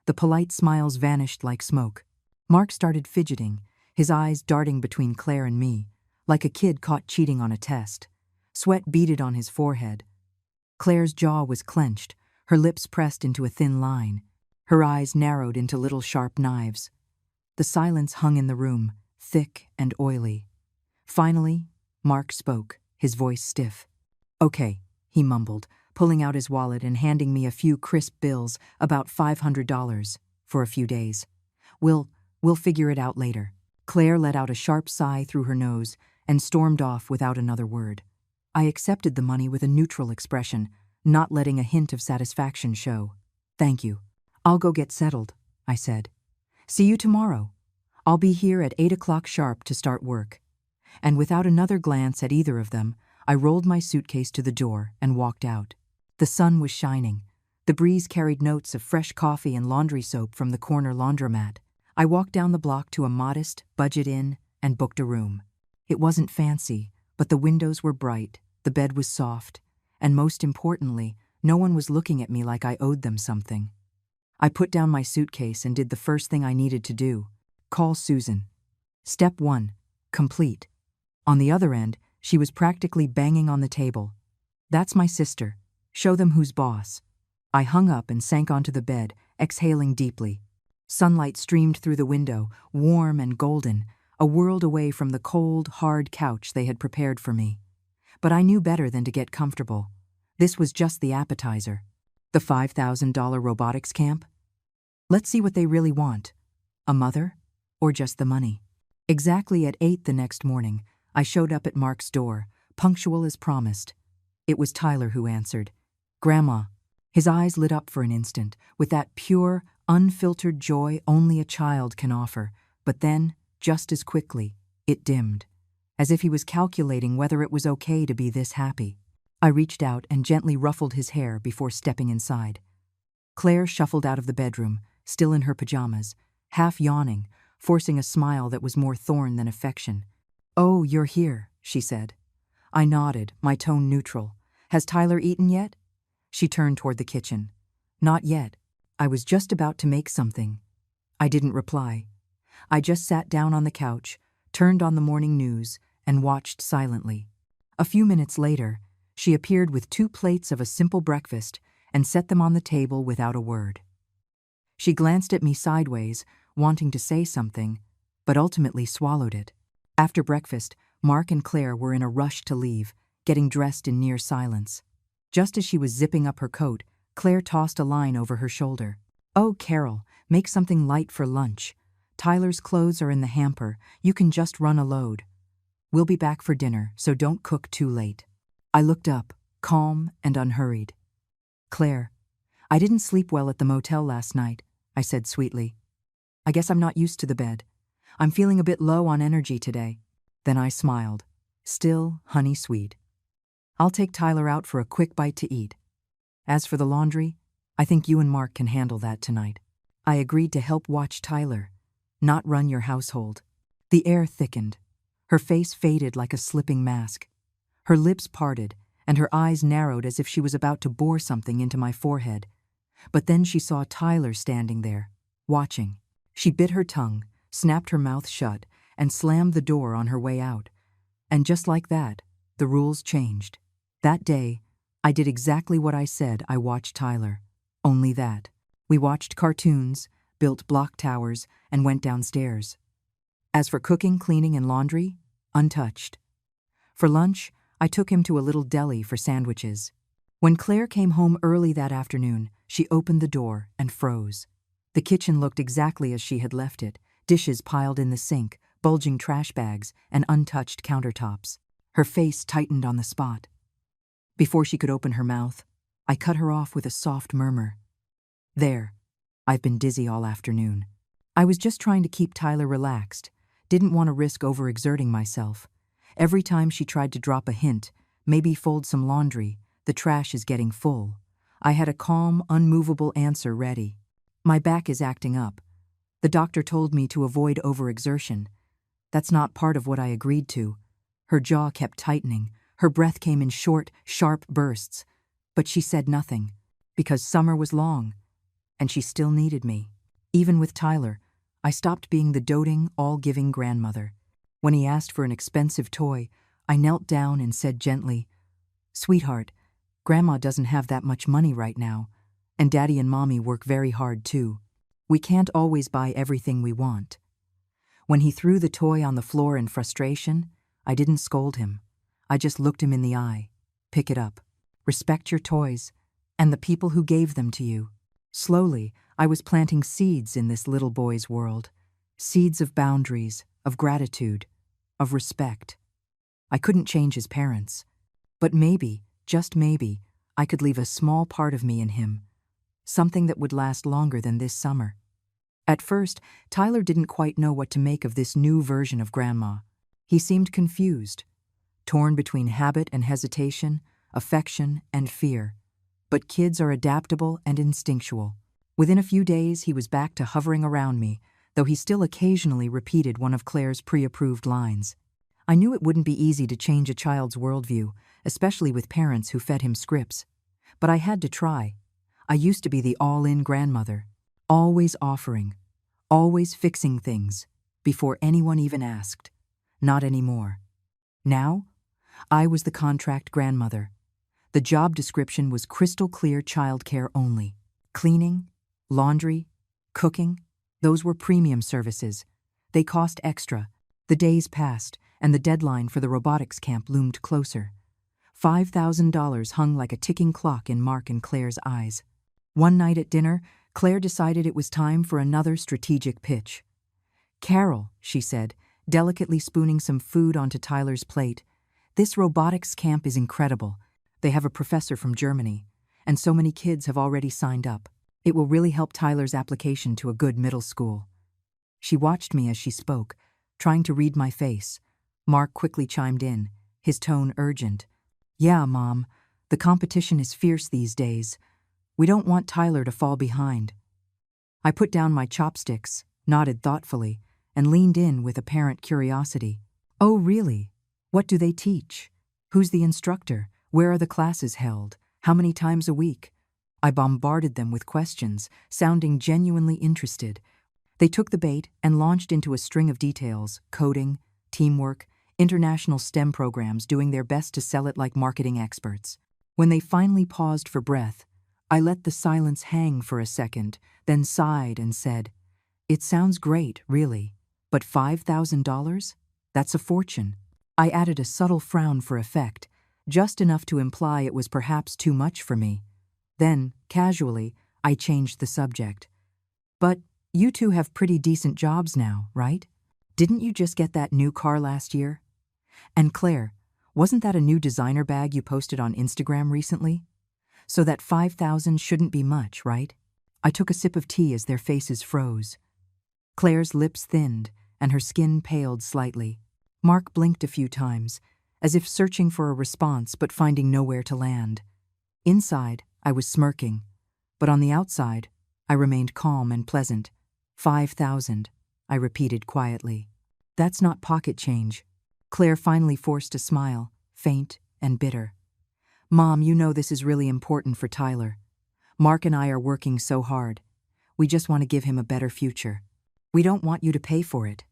The polite smiles vanished like smoke. Mark started fidgeting, his eyes darting between Claire and me, like a kid caught cheating on a test. Sweat beaded on his forehead. Claire's jaw was clenched, her lips pressed into a thin line. Her eyes narrowed into little sharp knives. The silence hung in the room, thick and oily. Finally, Mark spoke, his voice stiff. Okay, he mumbled, pulling out his wallet and handing me a few crisp bills, about $500, for a few days. We'll figure it out later. Claire let out a sharp sigh through her nose and stormed off without another word. I accepted the money with a neutral expression, not letting a hint of satisfaction show. Thank you. I'll go get settled, I said. See you tomorrow. I'll be here at 8 o'clock sharp to start work. And without another glance at either of them, I rolled my suitcase to the door and walked out. The sun was shining. The breeze carried notes of fresh coffee and laundry soap from the corner laundromat. I walked down the block to a modest budget inn and booked a room. It wasn't fancy, but the windows were bright, the bed was soft, and most importantly, no one was looking at me like I owed them something. I put down my suitcase and did the first thing I needed to do. Call Susan. Step 1. Complete. On the other end, she was practically banging on the table. That's my sister. Show them who's boss. I hung up and sank onto the bed, exhaling deeply. Sunlight streamed through the window, warm and golden. a world away from the cold, hard couch they had prepared for me. But I knew better than to get comfortable. This was just the appetizer. The $5,000 robotics camp? Let's see what they really want. A mother? Or just the money? Exactly at 8 the next morning, I showed up at Mark's door, punctual as promised. It was Tyler who answered. "Grandma." His eyes lit up for an instant, with that pure, unfiltered joy only a child can offer, but then, just as quickly, it dimmed, as if he was calculating whether it was okay to be this happy. I reached out and gently ruffled his hair before stepping inside. Claire shuffled out of the bedroom, still in her pajamas, half yawning, forcing a smile that was more thorn than affection. "Oh, you're here," she said. I nodded, my tone neutral. "Has Tyler eaten yet?" She turned toward the kitchen. "Not yet. I was just about to make something." I didn't reply. I just sat down on the couch, turned on the morning news, and watched silently. A few minutes later, she appeared with 2 plates of a simple breakfast and set them on the table without a word. She glanced at me sideways, wanting to say something, but ultimately swallowed it. After breakfast, Mark and Claire were in a rush to leave, getting dressed in near silence. Just as she was zipping up her coat, Claire tossed a line over her shoulder. "Oh, Carol, make something light for lunch. Tyler's clothes are in the hamper. You can just run a load. We'll be back for dinner, so don't cook too late." I looked up, calm and unhurried. "Claire, I didn't sleep well at the motel last night," I said sweetly. "I guess I'm not used to the bed. I'm feeling a bit low on energy today." Then I smiled, still honey sweet. "I'll take Tyler out for a quick bite to eat. As for the laundry, I think you and Mark can handle that tonight." I agreed to help watch Tyler, not run your household. The air thickened. Her face faded like a slipping mask. Her lips parted, and her eyes narrowed as if she was about to bore something into my forehead. But then she saw Tyler standing there, watching. She bit her tongue, snapped her mouth shut, and slammed the door on her way out. And just like that, the rules changed. That day, I did exactly what I said I watched Tyler. Only that. We watched cartoons, built block towers, and went downstairs. As for cooking, cleaning, and laundry, untouched. For lunch, I took him to a little deli for sandwiches. When Claire came home early that afternoon, she opened the door and froze. The kitchen looked exactly as she had left it, dishes piled in the sink, bulging trash bags, and untouched countertops. Her face tightened on the spot. Before she could open her mouth, I cut her off with a soft murmur. "There. I've been dizzy all afternoon. I was just trying to keep Tyler relaxed, didn't want to risk overexerting myself. Every time she tried to drop a hint, maybe fold some laundry, the trash is getting full, I had a calm, unmovable answer ready. My back is acting up. The doctor told me to avoid overexertion. That's not part of what I agreed to." Her jaw kept tightening. Her breath came in short, sharp bursts. But she said nothing, because summer was long, and she still needed me. Even with Tyler, I stopped being the doting, all-giving grandmother. When he asked for an expensive toy, I knelt down and said gently, "Sweetheart, Grandma doesn't have that much money right now, and Daddy and Mommy work very hard too. We can't always buy everything we want." When he threw the toy on the floor in frustration, I didn't scold him. I just looked him in the eye. "Pick it up. Respect your toys, and the people who gave them to you." Slowly, I was planting seeds in this little boy's world. Seeds of boundaries, of gratitude, of respect. I couldn't change his parents, but maybe, just maybe, I could leave a small part of me in him. Something that would last longer than this summer. At first, Tyler didn't quite know what to make of this new version of Grandma. He seemed confused, torn between habit and hesitation, affection and fear. But kids are adaptable and instinctual. Within a few days, he was back to hovering around me, though he still occasionally repeated one of Claire's pre-approved lines. I knew it wouldn't be easy to change a child's worldview, especially with parents who fed him scripts. But I had to try. I used to be the all-in grandmother, always offering, always fixing things, before anyone even asked. Not anymore. Now, I was the contract grandmother. The job description was crystal clear childcare only. Cleaning, laundry, cooking, those were premium services. They cost extra, The days passed, and the deadline for the robotics camp loomed closer. $5,000 hung like a ticking clock in Mark and Claire's eyes. One night at dinner, Claire decided it was time for another strategic pitch. "Carol," she said, delicately spooning some food onto Tyler's plate, "this robotics camp is incredible. They have a professor from Germany, and so many kids have already signed up. It will really help Tyler's application to a good middle school." She watched me as she spoke, trying to read my face. Mark quickly chimed in, his tone urgent. "Yeah, Mom, the competition is fierce these days. We don't want Tyler to fall behind." I put down my chopsticks, nodded thoughtfully, and leaned in with apparent curiosity. "Oh, really? What do they teach? Who's the instructor? Where are the classes held? How many times a week?" I bombarded them with questions, sounding genuinely interested. They took the bait and launched into a string of details: coding, teamwork, international STEM programs, doing their best to sell it like marketing experts. When they finally paused for breath, I let the silence hang for a second, then sighed and said, "It sounds great, really, but $5,000? That's a fortune." I added a subtle frown for effect, just enough to imply it was perhaps too much for me. Then, casually, I changed the subject. "But you two have pretty decent jobs now, right? Didn't you just get that new car last year? And Claire, wasn't that a new designer bag you posted on Instagram recently? So that $5,000 shouldn't be much, right?" I took a sip of tea as their faces froze. Claire's lips thinned, and her skin paled slightly. Mark blinked a few times, as if searching for a response but finding nowhere to land. Inside, I was smirking, but on the outside, I remained calm and pleasant. "5,000, I repeated quietly. "That's not pocket change." Claire finally forced a smile, faint and bitter. "Mom, you know this is really important for Tyler. Mark and I are working so hard. We just want to give him a better future. We don't want you to pay for it."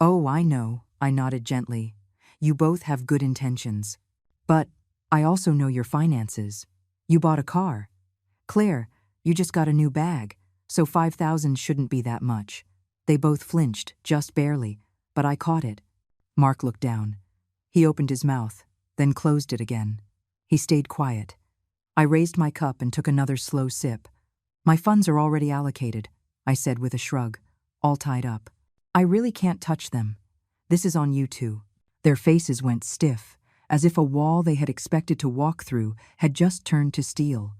"Oh, I know," I nodded gently. "You both have good intentions. But I also know your finances. You bought a car. Claire, you just got a new bag, so $5,000 shouldn't be that much." They both flinched, just barely, but I caught it. Mark looked down. He opened his mouth, then closed it again. He stayed quiet. I raised my cup and took another slow sip. "My funds are already allocated," I said with a shrug, "all tied up. I really can't touch them. This is on you two." Their faces went stiff, as if a wall they had expected to walk through had just turned to steel.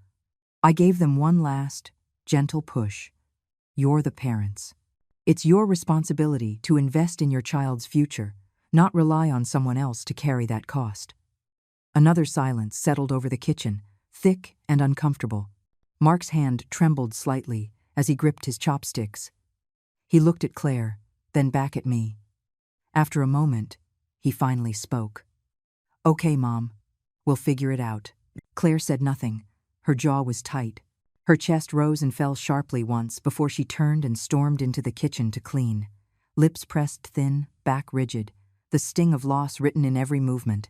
I gave them one last, gentle push. "You're the parents. It's your responsibility to invest in your child's future, not rely on someone else to carry that cost." Another silence settled over the kitchen, thick and uncomfortable. Mark's hand trembled slightly as he gripped his chopsticks. He looked at Claire, then back at me. After a moment, he finally spoke. "Okay, Mom, we'll figure it out." Claire said nothing. Her jaw was tight. Her chest rose and fell sharply once before she turned and stormed into the kitchen to clean. Lips pressed thin, back rigid, the sting of loss written in every movement.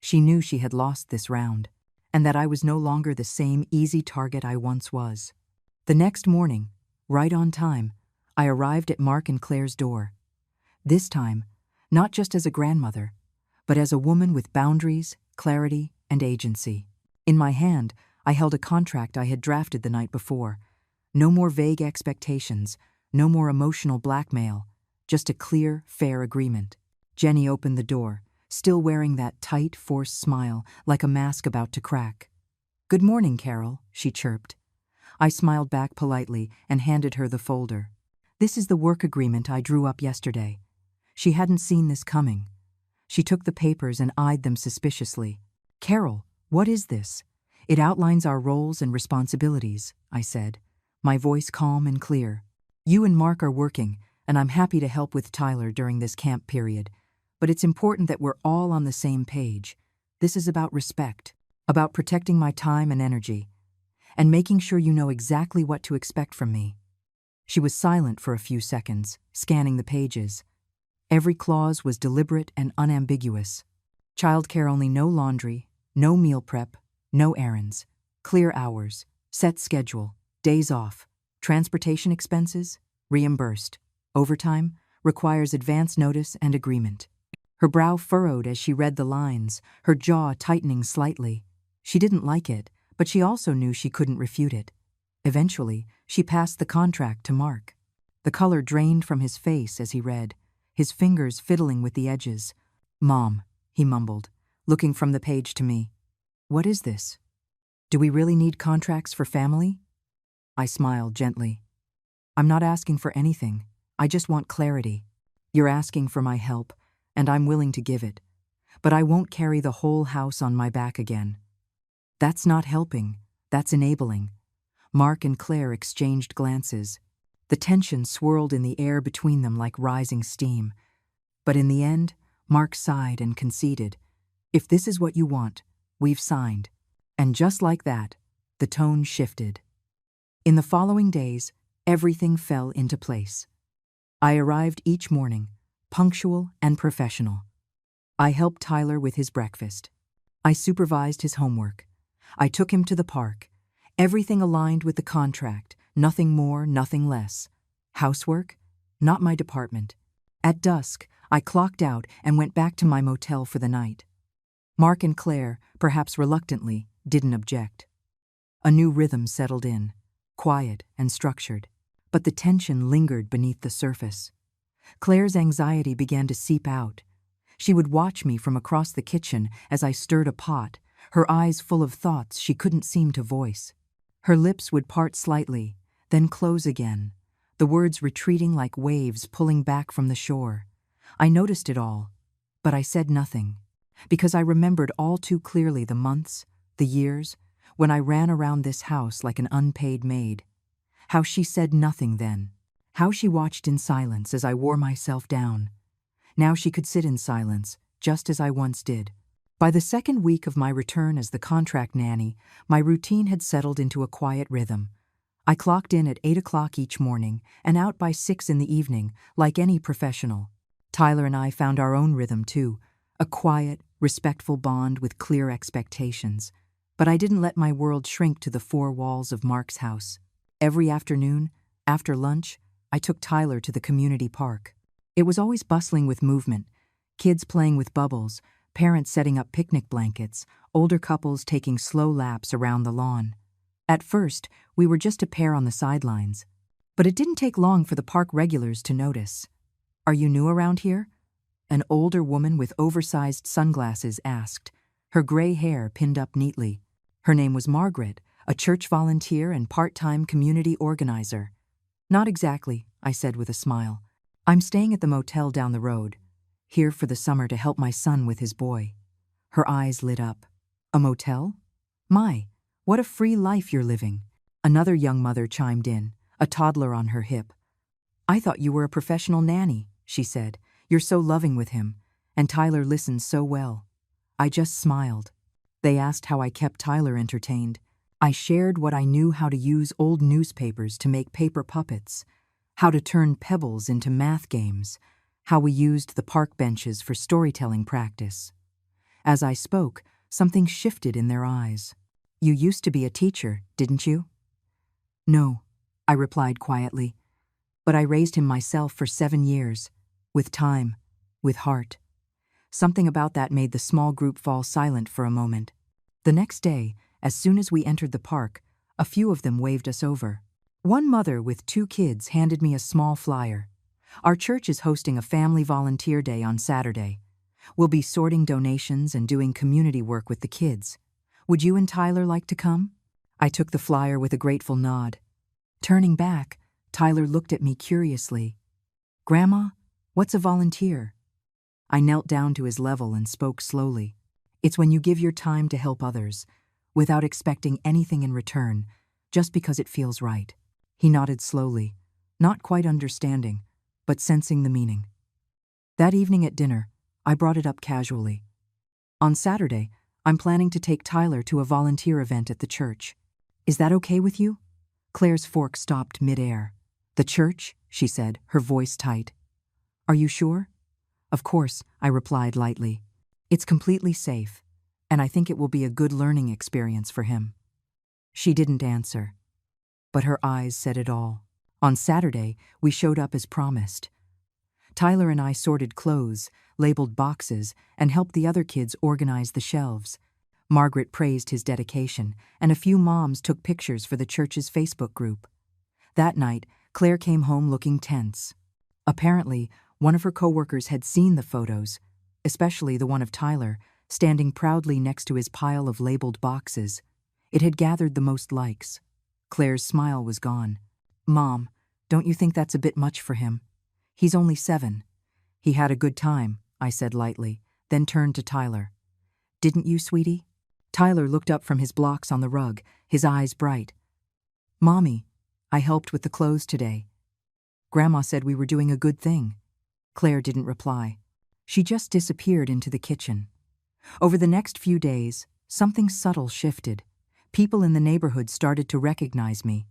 She knew she had lost this round, and that I was no longer the same easy target I once was. The next morning, right on time, I arrived at Mark and Claire's door. This time, not just as a grandmother, but as a woman with boundaries, clarity, and agency. In my hand, I held a contract I had drafted the night before. No more vague expectations, no more emotional blackmail, just a clear, fair agreement. Jenny opened the door, still wearing that tight, forced smile, like a mask about to crack. "Good morning, Carol," she chirped. I smiled back politely and handed her the folder. "This is the work agreement I drew up yesterday." She hadn't seen this coming. She took the papers and eyed them suspiciously. "Carol, what is this?" "It outlines our roles and responsibilities," I said, my voice calm and clear. "You and Mark are working, and I'm happy to help with Tyler during this camp period. But it's important that we're all on the same page. This is about respect, about protecting my time and energy, and making sure you know exactly what to expect from me." She was silent for a few seconds, scanning the pages. Every clause was deliberate and unambiguous. Childcare only, no laundry, no meal prep, no errands, clear hours, set schedule, days off, transportation expenses, reimbursed, overtime, requires advance notice and agreement. Her brow furrowed as she read the lines, her jaw tightening slightly. She didn't like it, but she also knew she couldn't refute it. Eventually, she passed the contract to Mark. The color drained from his face as he read, his fingers fiddling with the edges. "Mom," he mumbled, looking from the page to me. "What is this? Do we really need contracts for family?" I smiled gently. "I'm not asking for anything. I just want clarity. You're asking for my help, and I'm willing to give it. But I won't carry the whole house on my back again." "That's not helping. That's enabling." Mark and Claire exchanged glances. The tension swirled in the air between them like rising steam. But in the end, Mark sighed and conceded. "If this is what you want, we've signed." And just like that, the tone shifted. In the following days, everything fell into place. I arrived each morning, punctual and professional. I helped Tyler with his breakfast. I supervised his homework. I took him to the park. Everything aligned with the contract, nothing more, nothing less. Housework? Not my department. At dusk, I clocked out and went back to my motel for the night. Mark and Claire, perhaps reluctantly, didn't object. A new rhythm settled in, quiet and structured, but the tension lingered beneath the surface. Claire's anxiety began to seep out. She would watch me from across the kitchen as I stirred a pot, her eyes full of thoughts she couldn't seem to voice. Her lips would part slightly, then close again, the words retreating like waves pulling back from the shore. I noticed it all, but I said nothing, because I remembered all too clearly the months, the years, when I ran around this house like an unpaid maid. How she said nothing then. How she watched in silence as I wore myself down. Now she could sit in silence, just as I once did. By the second week of my return as the contract nanny, my routine had settled into a quiet rhythm. I clocked in at 8 o'clock each morning and out by 6 in the evening, like any professional. Tyler and I found our own rhythm too, a quiet, respectful bond with clear expectations. But I didn't let my world shrink to the four walls of Mark's house. Every afternoon, after lunch, I took Tyler to the community park. It was always bustling with movement, kids playing with bubbles, parents setting up picnic blankets, older couples taking slow laps around the lawn. At first, we were just a pair on the sidelines. But it didn't take long for the park regulars to notice. "Are you new around here?" An older woman with oversized sunglasses asked, her gray hair pinned up neatly. Her name was Margaret, a church volunteer and part-time community organizer. "Not exactly," I said with a smile. "I'm staying at the motel down the road, here for the summer to help my son with his boy." Her eyes lit up. "A motel? My, what a free life you're living." Another young mother chimed in, a toddler on her hip. "I thought you were a professional nanny," she said. "You're so loving with him, and Tyler listens so well." I just smiled. They asked how I kept Tyler entertained. I shared what I knew: how to use old newspapers to make paper puppets, how to turn pebbles into math games, how we used the park benches for storytelling practice. As I spoke, something shifted in their eyes. "You used to be a teacher, didn't you?" "No," I replied quietly. "But I raised him myself for 7 years, with time, with heart." Something about that made the small group fall silent for a moment. The next day, as soon as we entered the park, a few of them waved us over. One mother with 2 kids handed me a small flyer. "Our church is hosting a family volunteer day on Saturday. We'll be sorting donations and doing community work with the kids. Would you and Tyler like to come?" I took the flyer with a grateful nod. Turning back, Tyler looked at me curiously. "Grandma, what's a volunteer?" I knelt down to his level and spoke slowly. "It's when you give your time to help others, without expecting anything in return, just because it feels right." He nodded slowly, not quite understanding, but sensing the meaning. That evening at dinner, I brought it up casually. "On Saturday, I'm planning to take Tyler to a volunteer event at the church. Is that okay with you?" Claire's fork stopped mid-air. "The church?" she said, her voice tight. "Are you sure?" "Of course," I replied lightly. "It's completely safe, and I think it will be a good learning experience for him." She didn't answer, but her eyes said it all. On Saturday, we showed up as promised. Tyler and I sorted clothes, labeled boxes, and helped the other kids organize the shelves. Margaret praised his dedication, and a few moms took pictures for the church's Facebook group. That night, Claire came home looking tense. Apparently, one of her coworkers had seen the photos, especially the one of Tyler, standing proudly next to his pile of labeled boxes. It had gathered the most likes. Claire's smile was gone. "Mom, don't you think that's a bit much for him? He's only 7. "He had a good time," I said lightly, then turned to Tyler. "Didn't you, sweetie?" Tyler looked up from his blocks on the rug, his eyes bright. "Mommy, I helped with the clothes today. Grandma said we were doing a good thing." Claire didn't reply. She just disappeared into the kitchen. Over the next few days, something subtle shifted. People in the neighborhood started to recognize me.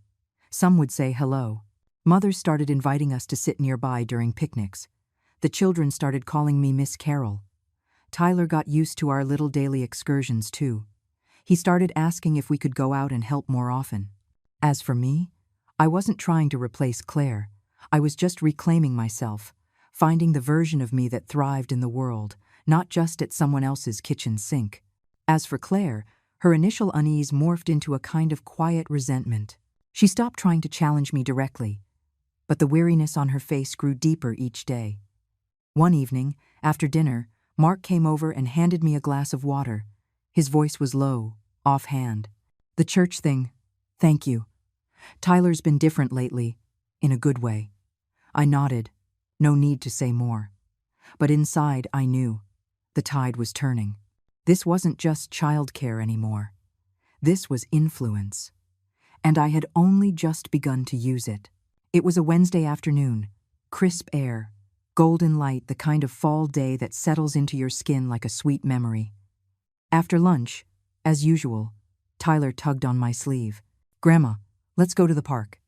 Some would say hello. Mothers started inviting us to sit nearby during picnics. The children started calling me Miss Carol. Tyler got used to our little daily excursions, too. He started asking if we could go out and help more often. As for me, I wasn't trying to replace Claire. I was just reclaiming myself, finding the version of me that thrived in the world, not just at someone else's kitchen sink. As for Claire, her initial unease morphed into a kind of quiet resentment. She stopped trying to challenge me directly, but the weariness on her face grew deeper each day. One evening, after dinner, Mark came over and handed me a glass of water. His voice was low, offhand. "The church thing. Thank you. Tyler's been different lately, in a good way." I nodded. No need to say more. But inside, I knew. The tide was turning. This wasn't just childcare anymore. This was influence. And I had only just begun to use it. It was a Wednesday afternoon. Crisp air. Golden light, the kind of fall day that settles into your skin like a sweet memory. After lunch, as usual, Tyler tugged on my sleeve. "Grandma, let's go to the park."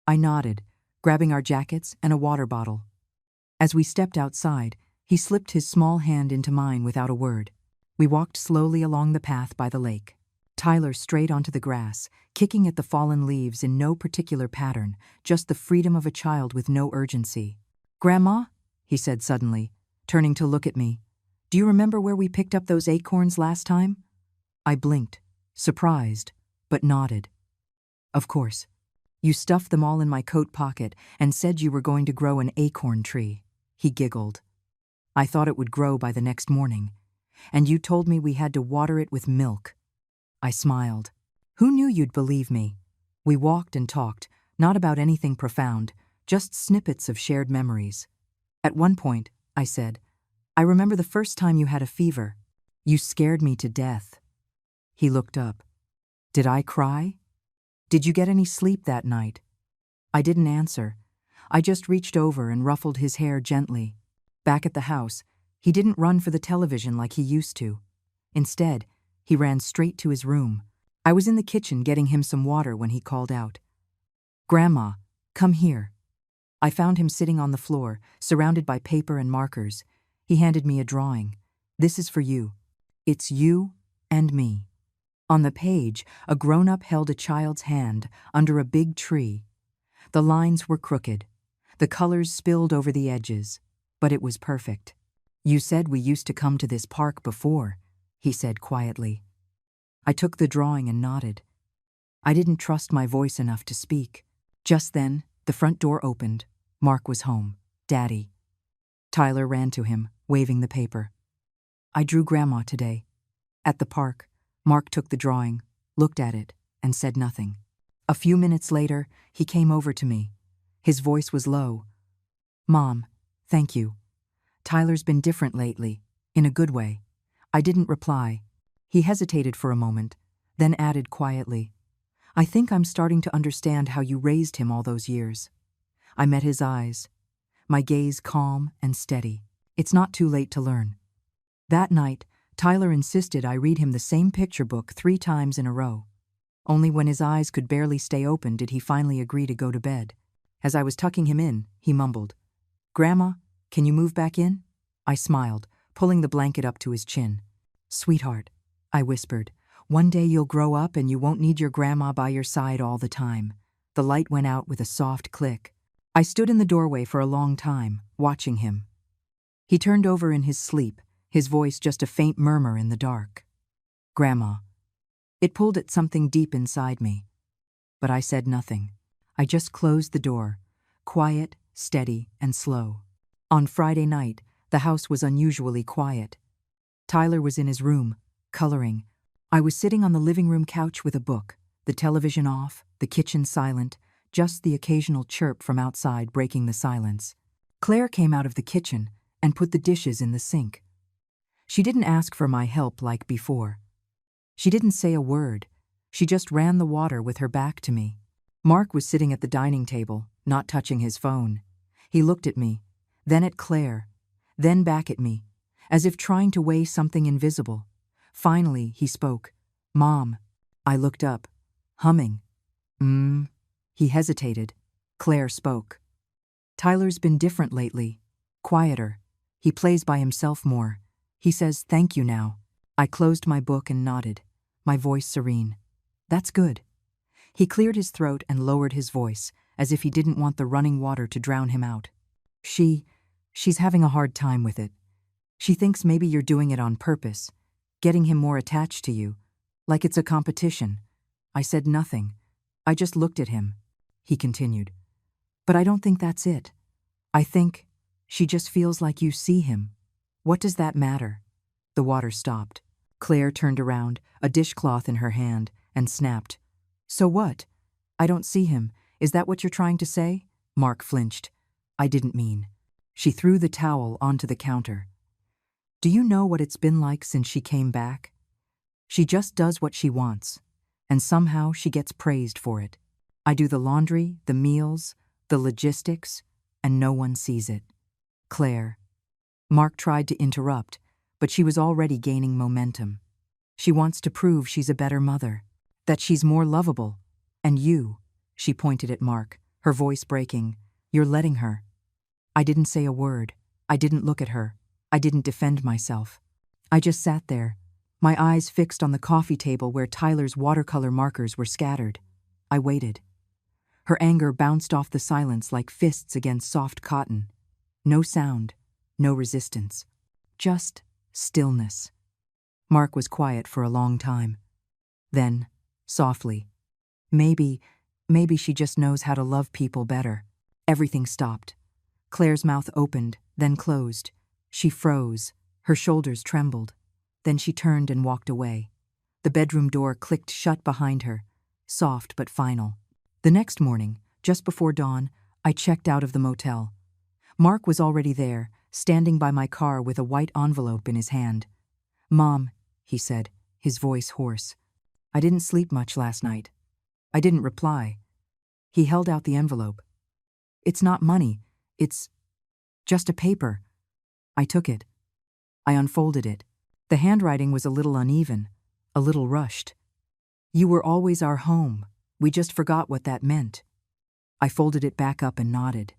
I nodded, grabbing our jackets and a water bottle. As we stepped outside, he slipped his small hand into mine without a word. We walked slowly along the path by the lake. Tyler strayed onto the grass, kicking at the fallen leaves in no particular pattern, just the freedom of a child with no urgency. "Grandma?" he said suddenly, turning to look at me. "Do you remember where we picked up those acorns last time?" I blinked, surprised, but nodded. "Of course. You stuffed them all in my coat pocket and said you were going to grow an acorn tree." He giggled. "I thought it would grow by the next morning, and you told me we had to water it with milk." I smiled. "Who knew you'd believe me?" We walked and talked, not about anything profound, just snippets of shared memories. At one point, I said, "I remember the first time you had a fever. You scared me to death." He looked up. "Did I cry? Did you get any sleep that night?" I didn't answer. I just reached over and ruffled his hair gently. Back at the house, he didn't run for the television like he used to. Instead, he ran straight to his room. I was in the kitchen getting him some water when he called out, "Grandma, come here." I found him sitting on the floor, surrounded by paper and markers. He handed me a drawing. "This is for you. It's you and me." On the page, a grown-up held a child's hand under a big tree. The lines were crooked. The colors spilled over the edges, but it was perfect. "You said we used to come to this park before," he said quietly. I took the drawing and nodded. I didn't trust my voice enough to speak. Just then, the front door opened. Mark was home. "Daddy." Tyler ran to him, waving the paper. "I drew Grandma today." At the park, Mark took the drawing, looked at it, and said nothing. A few minutes later, he came over to me. His voice was low. "Mom, thank you. Tyler's been different lately, in a good way." I didn't reply. He hesitated for a moment, then added quietly, "I think I'm starting to understand how you raised him all those years." I met his eyes, my gaze calm and steady. "It's not too late to learn." That night, Tyler insisted I read him the same picture book 3 times in a row. Only when his eyes could barely stay open did he finally agree to go to bed. As I was tucking him in, he mumbled, "Grandma, can you move back in?" I smiled, pulling the blanket up to his chin. "Sweetheart," I whispered, "one day you'll grow up and you won't need your grandma by your side all the time." The light went out with a soft click. I stood in the doorway for a long time, watching him. He turned over in his sleep, his voice just a faint murmur in the dark. "Grandma." It pulled at something deep inside me. But I said nothing. I just closed the door, quiet, steady, and slow. On Friday night, the house was unusually quiet. Tyler was in his room, coloring. I was sitting on the living room couch with a book, the television off, the kitchen silent, just the occasional chirp from outside breaking the silence. Claire came out of the kitchen and put the dishes in the sink. She didn't ask for my help like before. She didn't say a word. She just ran the water with her back to me. Mark was sitting at the dining table, not touching his phone. He looked at me, then at Claire, then back at me, as if trying to weigh something invisible. Finally, he spoke. "Mom." I looked up, humming. He hesitated. Claire spoke. "Tyler's been different lately, quieter. He plays by himself more. He says thank you now." I closed my book and nodded, my voice serene. "That's good." He cleared his throat and lowered his voice, as if he didn't want the running water to drown him out. She's having a hard time with it. She thinks maybe you're doing it on purpose, getting him more attached to you, like it's a competition." I said nothing. I just looked at him. He continued. "But I don't think that's it. I think she just feels like you see him. What does that matter?" The water stopped. Claire turned around, a dishcloth in her hand, and snapped. "So what? I don't see him. Is that what you're trying to say?" Mark flinched. "I didn't mean." She threw the towel onto the counter. "Do you know what it's been like since she came back? She just does what she wants, and somehow she gets praised for it. I do the laundry, the meals, the logistics, and no one sees it." "Claire." Mark tried to interrupt, but she was already gaining momentum. "She wants to prove she's a better mother, that she's more lovable. And you," she pointed at Mark, her voice breaking, "you're letting her." I didn't say a word. I didn't look at her. I didn't defend myself. I just sat there, my eyes fixed on the coffee table where Tyler's watercolor markers were scattered. I waited. Her anger bounced off the silence like fists against soft cotton. No sound, no resistance. Just stillness. Mark was quiet for a long time. Then, softly, maybe she just knows how to love people better." Everything stopped. Claire's mouth opened, then closed. She froze. Her shoulders trembled. Then she turned and walked away. The bedroom door clicked shut behind her, soft but final. The next morning, just before dawn, I checked out of the motel. Mark was already there, standing by my car with a white envelope in his hand. "Mom," he said, his voice hoarse. "I didn't sleep much last night." I didn't reply. He held out the envelope. "It's not money. It's just a paper." I took it. I unfolded it. The handwriting was a little uneven, a little rushed. "You were always our home. We just forgot what that meant." I folded it back up and nodded.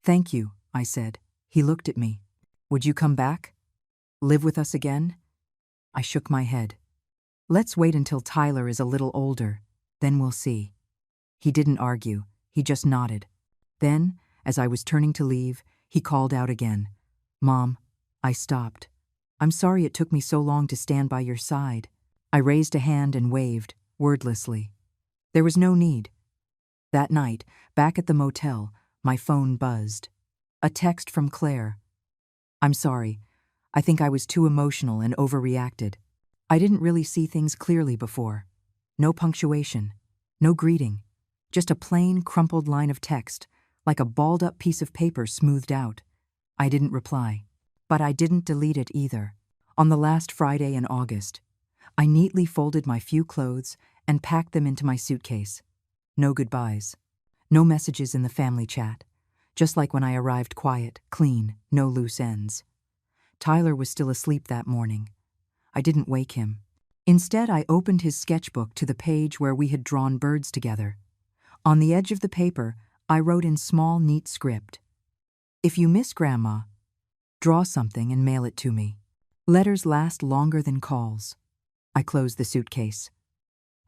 "Thank you," I said. He looked at me. "Would you come back? Live with us again?" I shook my head. "Let's wait until Tyler is a little older, then we'll see." He didn't argue, he just nodded. Then, as I was turning to leave, he called out again. "Mom." I stopped. "I'm sorry it took me so long to stand by your side." I raised a hand and waved, wordlessly. There was no need. That night, back at the motel, my phone buzzed. A text from Claire. "I'm sorry. I think I was too emotional and overreacted. I didn't really see things clearly before. No punctuation, no greeting, just a plain, crumpled line of text, like a balled-up piece of paper smoothed out." I didn't reply. But I didn't delete it either. On the last Friday in August, I neatly folded my few clothes and packed them into my suitcase. No goodbyes. No messages in the family chat. Just like when I arrived, quiet, clean, no loose ends. Tyler was still asleep that morning. I didn't wake him. Instead, I opened his sketchbook to the page where we had drawn birds together. On the edge of the paper, I wrote in small, neat script, "If you miss Grandma, draw something and mail it to me. Letters last longer than calls." I closed the suitcase.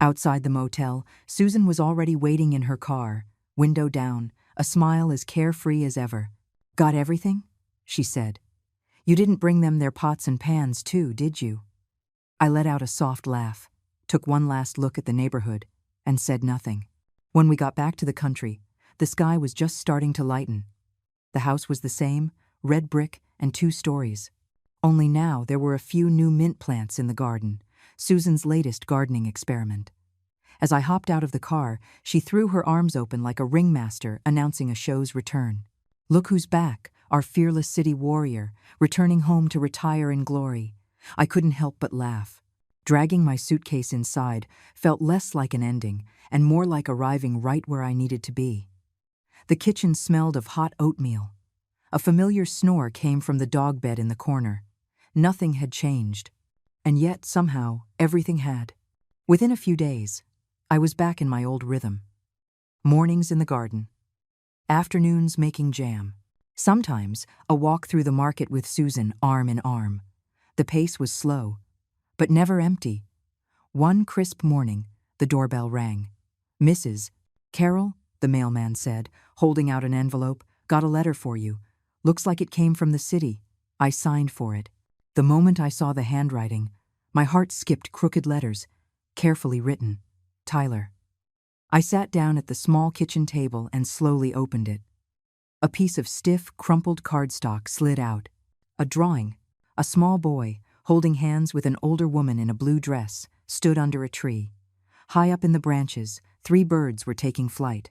Outside the motel, Susan was already waiting in her car, window down, a smile as carefree as ever. "Got everything?" she said. "You didn't bring them their pots and pans too, did you?" I let out a soft laugh, took one last look at the neighborhood, and said nothing. When we got back to the country, the sky was just starting to lighten. The house was the same, red brick and 2 stories. Only now there were a few new mint plants in the garden, Susan's latest gardening experiment. As I hopped out of the car, she threw her arms open like a ringmaster announcing a show's return. "Look who's back, our fearless city warrior, returning home to retire in glory." I couldn't help but laugh. Dragging my suitcase inside felt less like an ending and more like arriving right where I needed to be. The kitchen smelled of hot oatmeal. A familiar snore came from the dog bed in the corner. Nothing had changed. And yet, somehow, everything had. Within a few days, I was back in my old rhythm. Mornings in the garden. Afternoons making jam. Sometimes a walk through the market with Susan, arm in arm. The pace was slow, but never empty. One crisp morning, the doorbell rang. "Mrs. Carroll," the mailman said, holding out an envelope, "got a letter for you. Looks like it came from the city." I signed for it. The moment I saw the handwriting, my heart skipped crooked letters, carefully written. Tyler. I sat down at the small kitchen table and slowly opened it. A piece of stiff, crumpled cardstock slid out. A drawing. A small boy, holding hands with an older woman in a blue dress, stood under a tree. High up in the branches, 3 birds were taking flight.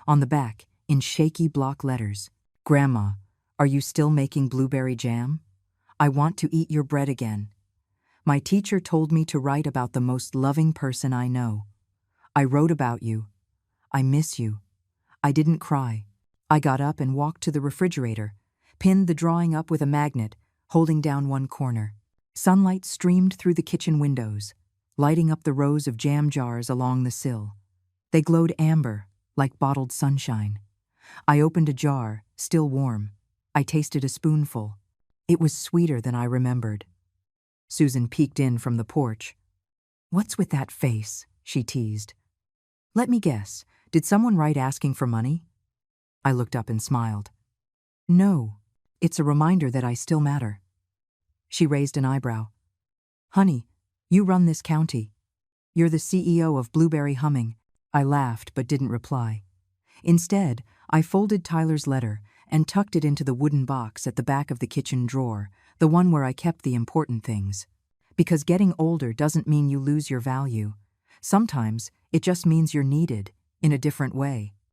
On the back, in shaky block letters, "Grandma, are you still making blueberry jam? I want to eat your bread again. My teacher told me to write about the most loving person I know. I wrote about you. I miss you." I didn't cry. I got up and walked to the refrigerator, pinned the drawing up with a magnet, holding down one corner. Sunlight streamed through the kitchen windows, lighting up the rows of jam jars along the sill. They glowed amber, like bottled sunshine. I opened a jar, still warm. I tasted a spoonful. It was sweeter than I remembered. Susan peeked in from the porch. "What's with that face?" she teased. "Let me guess, did someone write asking for money?" I looked up and smiled. "No, it's a reminder that I still matter." She raised an eyebrow. "Honey, you run this county. You're the CEO of Blueberry Humming." I laughed but didn't reply. Instead, I folded Tyler's letter and tucked it into the wooden box at the back of the kitchen drawer, the one where I kept the important things. Because getting older doesn't mean you lose your value. Sometimes it just means you're needed, in a different way.